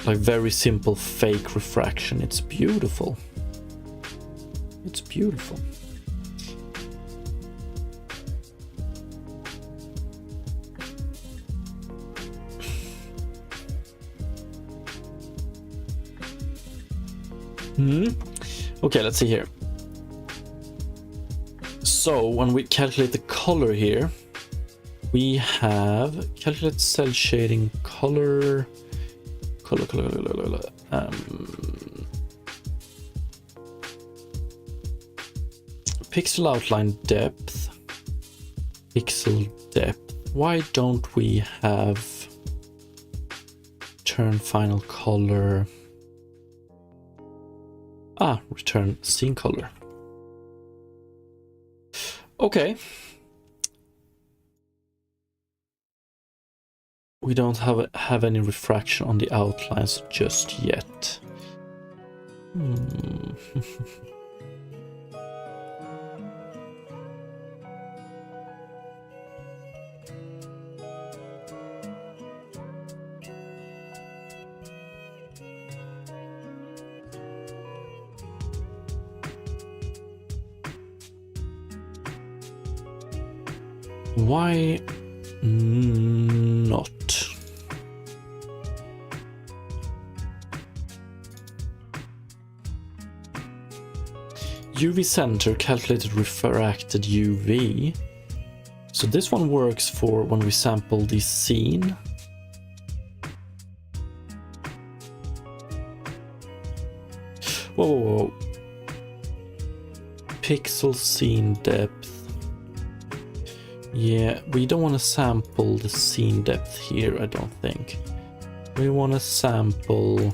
Like very simple fake refraction. It's beautiful. It's beautiful. Okay, let's see here. So when we calculate the color here, we have calculate cell shading color, pixel outline depth, pixel depth. Why don't we have return final color? Return scene color. Okay. We don't have any refraction on the outlines just yet. Why not? UV center calculated refracted UV. So this one works for when we sample the scene. Whoa. Pixel scene depth. Yeah, we don't want to sample the scene depth here, I don't think. We want to sample,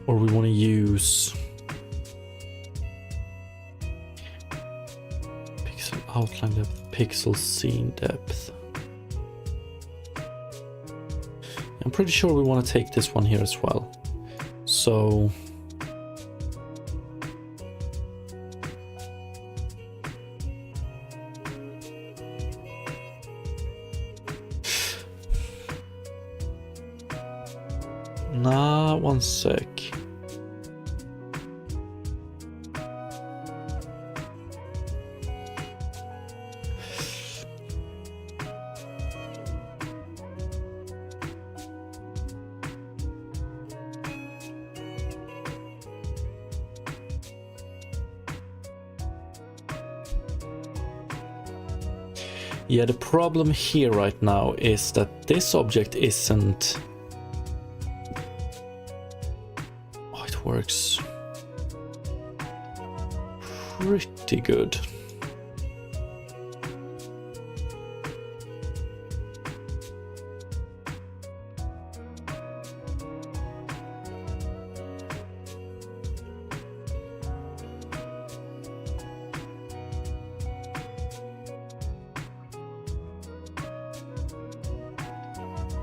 or we want to use pixel outline depth, pixel scene depth. I'm pretty sure we want to take this one here as well. So nah, one sec. Yeah, the problem here right now is that this object isn't... Oh, it works pretty good.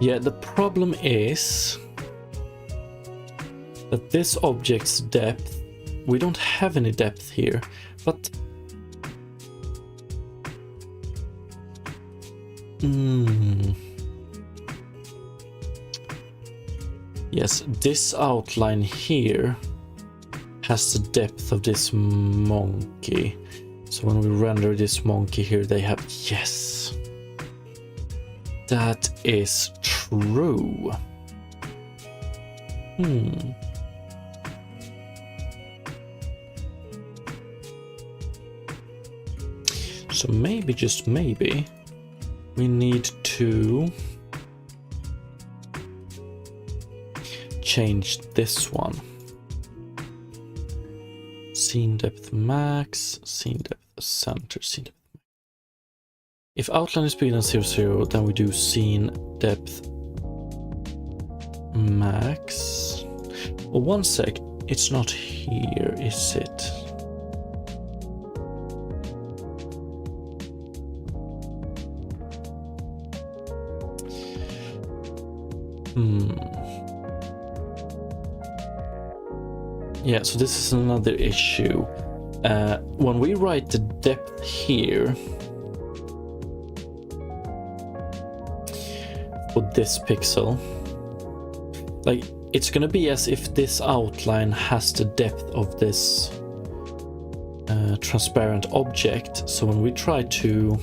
Yeah, the problem is that this object's depth, we don't have any depth here, but yes, this outline here has the depth of this monkey. So when we render this monkey here, they have, yes, that is true. So maybe, just maybe, we need to change this one. Scene depth max, scene depth center, scene depth. If outline is bigger than 0, 0, then we do scene depth max. Well, one sec, it's not here, is it? Yeah, so this is another issue. When we write the depth here for this pixel, like, it's gonna be as if this outline has the depth of this transparent object. So when we try to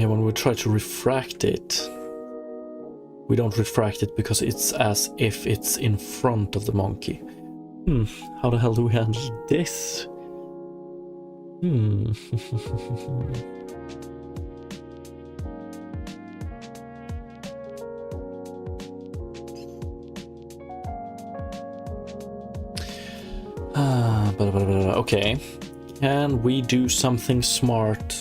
when we try to refract it, we don't refract it because it's as if it's in front of the monkey. How the hell do we handle this? Okay, can we do something smart?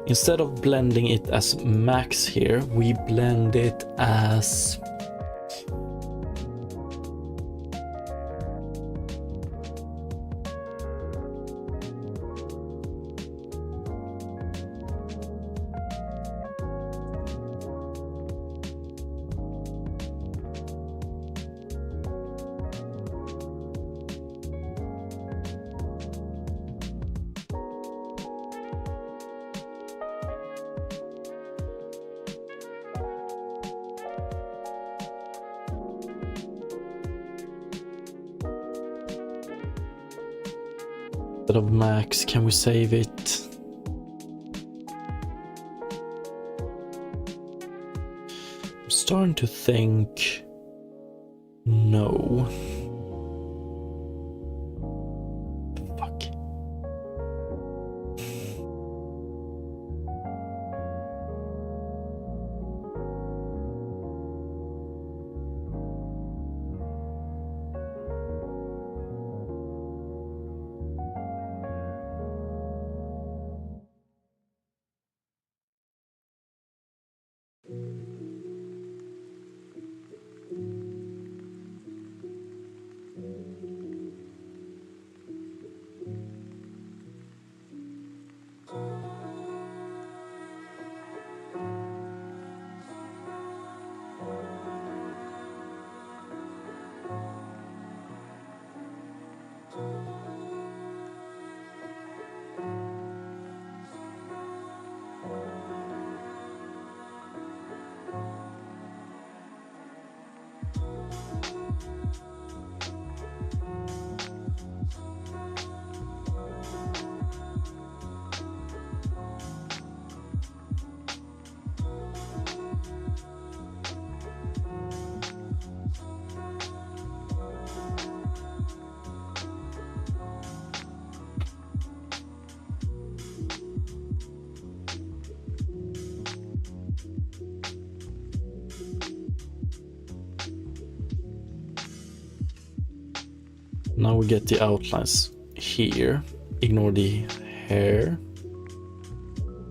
Instead of blending it as max here, we blend it as... of max, can we save it? I'm starting to think no. Fuck. Now we get the outlines here. Ignore the hair.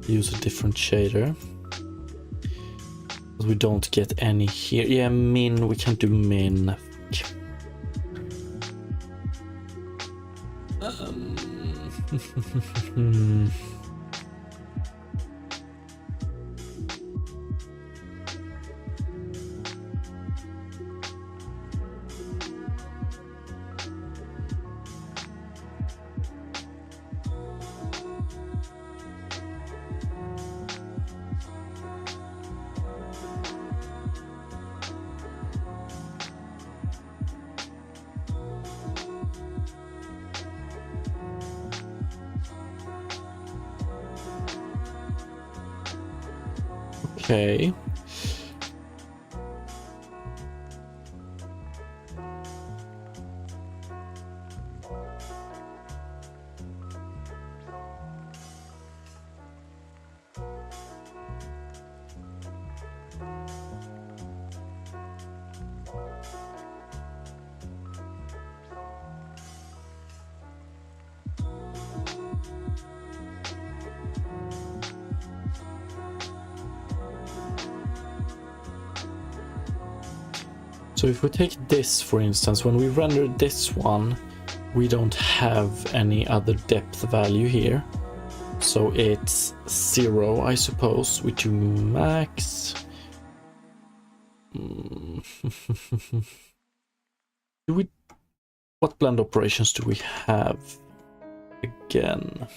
Use a different shader. But we don't get any here. Yeah, min. We can't do min. Okay. So if we take this, for instance, when we render this one, we don't have any other depth value here. So it's 0, I suppose. We do max. Do we... What blend operations do we have? Again.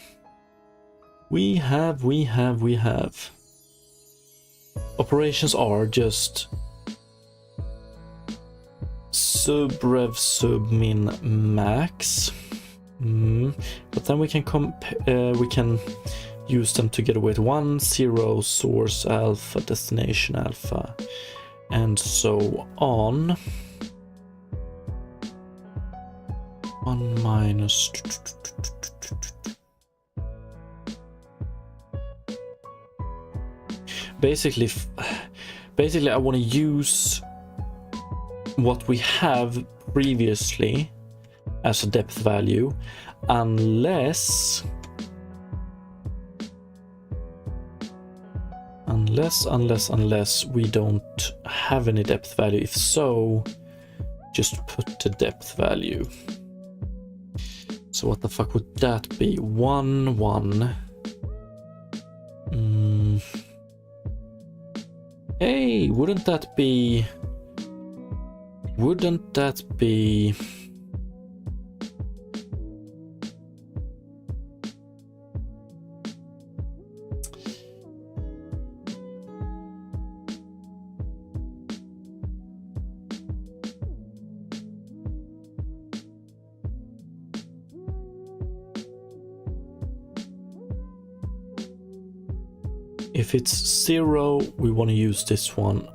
We have. Operations are just sub rev sub min max. But then we can use them together with 1, 0, source alpha, destination alpha, and so on. 1 minus. Basically, I want to use what we have previously as a depth value, unless we don't have any depth value. If so, just put the depth value. So what the fuck would that be? 1, 1. Hey, wouldn't that be... If it's 0, we want to use this one.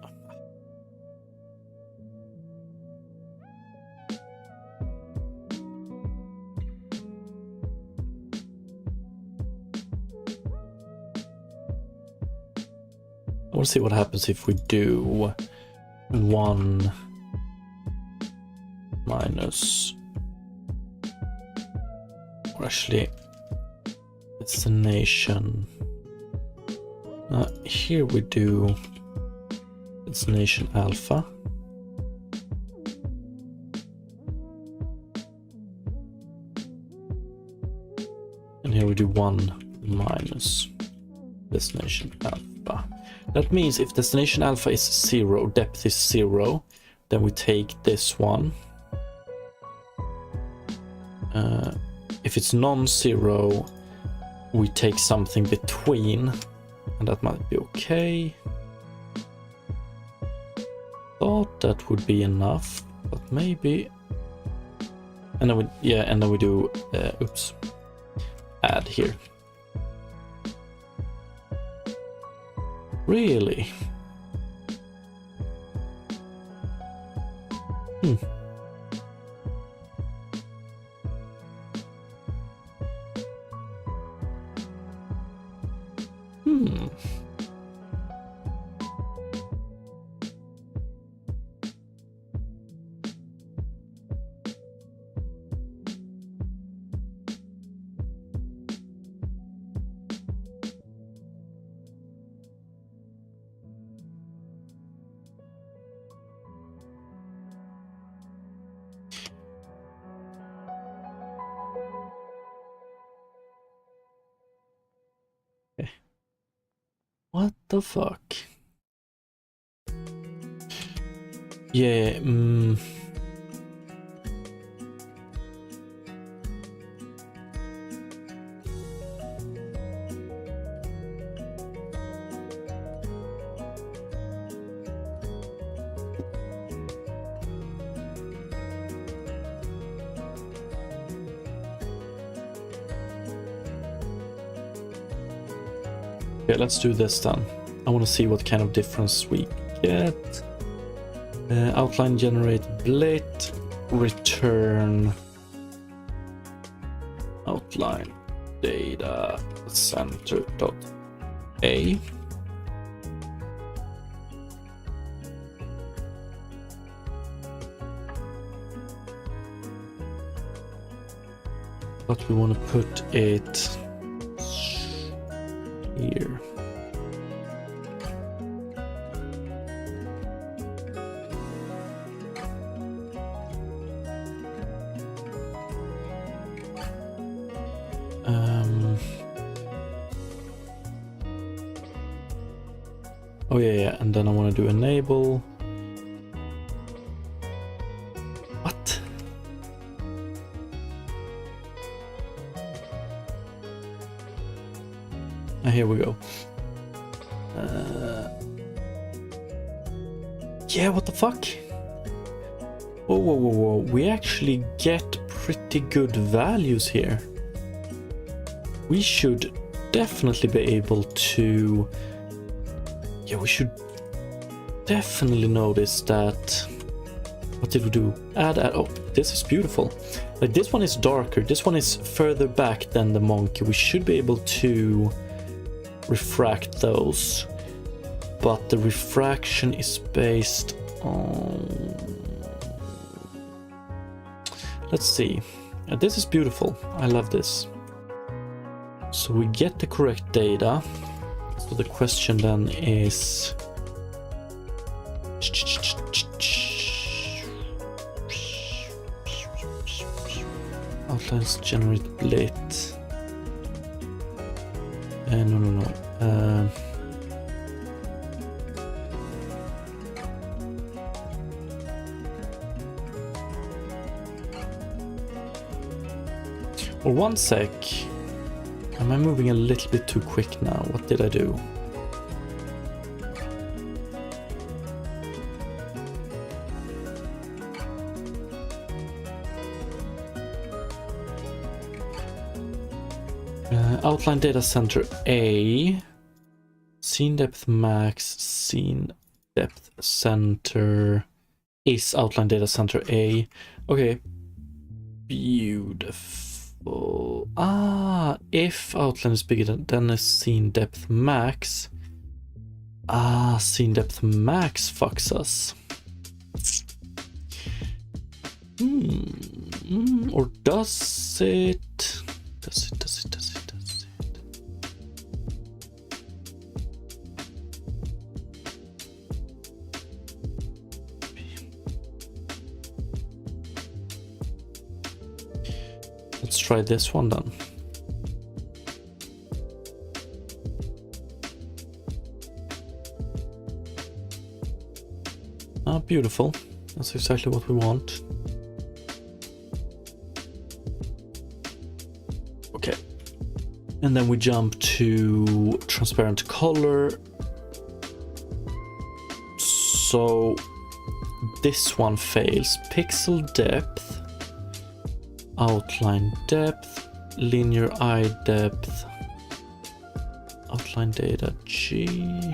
I want to see what happens if we do 1 minus, or actually destination. Here we do destination alpha. And here we do 1 minus destination alpha. That means if destination alpha is 0, depth is 0, then we take this one. If it's non-zero, we take something between, and that might be okay. Thought that would be enough, but maybe. And then we do add here. Really? What the fuck? Yeah, okay, let's do this then. I want to see what kind of difference we get. Outline generate blit, return outline data center dot A. But we want to put it here. Oh yeah, and then I want to do enable. What? Here we go. Yeah, what the fuck? Whoa, whoa, whoa, whoa. We actually get pretty good values here. We should definitely be able to... Yeah, we should definitely notice that... What did we do? Add. Oh, this is beautiful. Like, this one is darker. This one is further back than the monkey. We should be able to refract those. But the refraction is based on... Let's see. This is beautiful. I love this. So we get the correct data. So the question then is... Outlines generate blit. No. Well, one sec. Am I moving a little bit too quick now? What did I do? Outline data center A. Scene depth max. Scene depth center is outline data center A. Okay. Beautiful. Ah, if outline is bigger than a scene depth max. Ah, scene depth max fucks us. Or does it? Does it? Let's try this one then. Ah, beautiful. That's exactly what we want. Okay. And then we jump to transparent color. So this one fails. Pixel depth. Outline depth, linear eye depth, outline data G.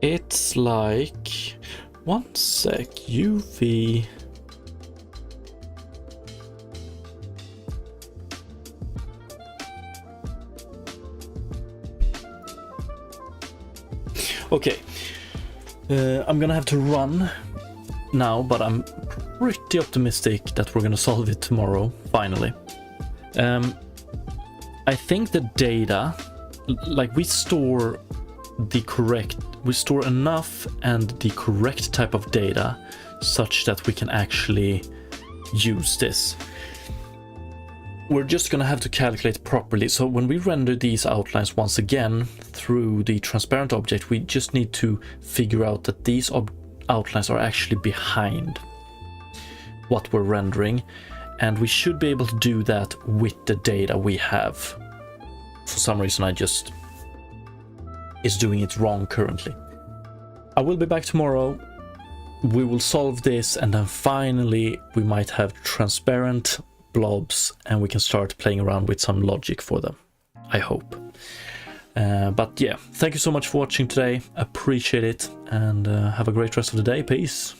It's like, one sec, UV. Okay, I'm gonna have to run now, but I'm pretty optimistic that we're gonna solve it tomorrow, finally. I think the data, like we store enough and the correct type of data such that we can actually use this. We're just gonna have to calculate properly. So when we render these outlines once again through the transparent object, we just need to figure out that these outlines are actually behind what we're rendering, and we should be able to do that with the data we have. For some reason is doing it wrong currently. I will be back tomorrow. We will solve this, and then finally we might have transparent blobs and we can start playing around with some logic for them, I hope. But yeah, thank you so much for watching today. Appreciate it, and have a great rest of the day. Peace.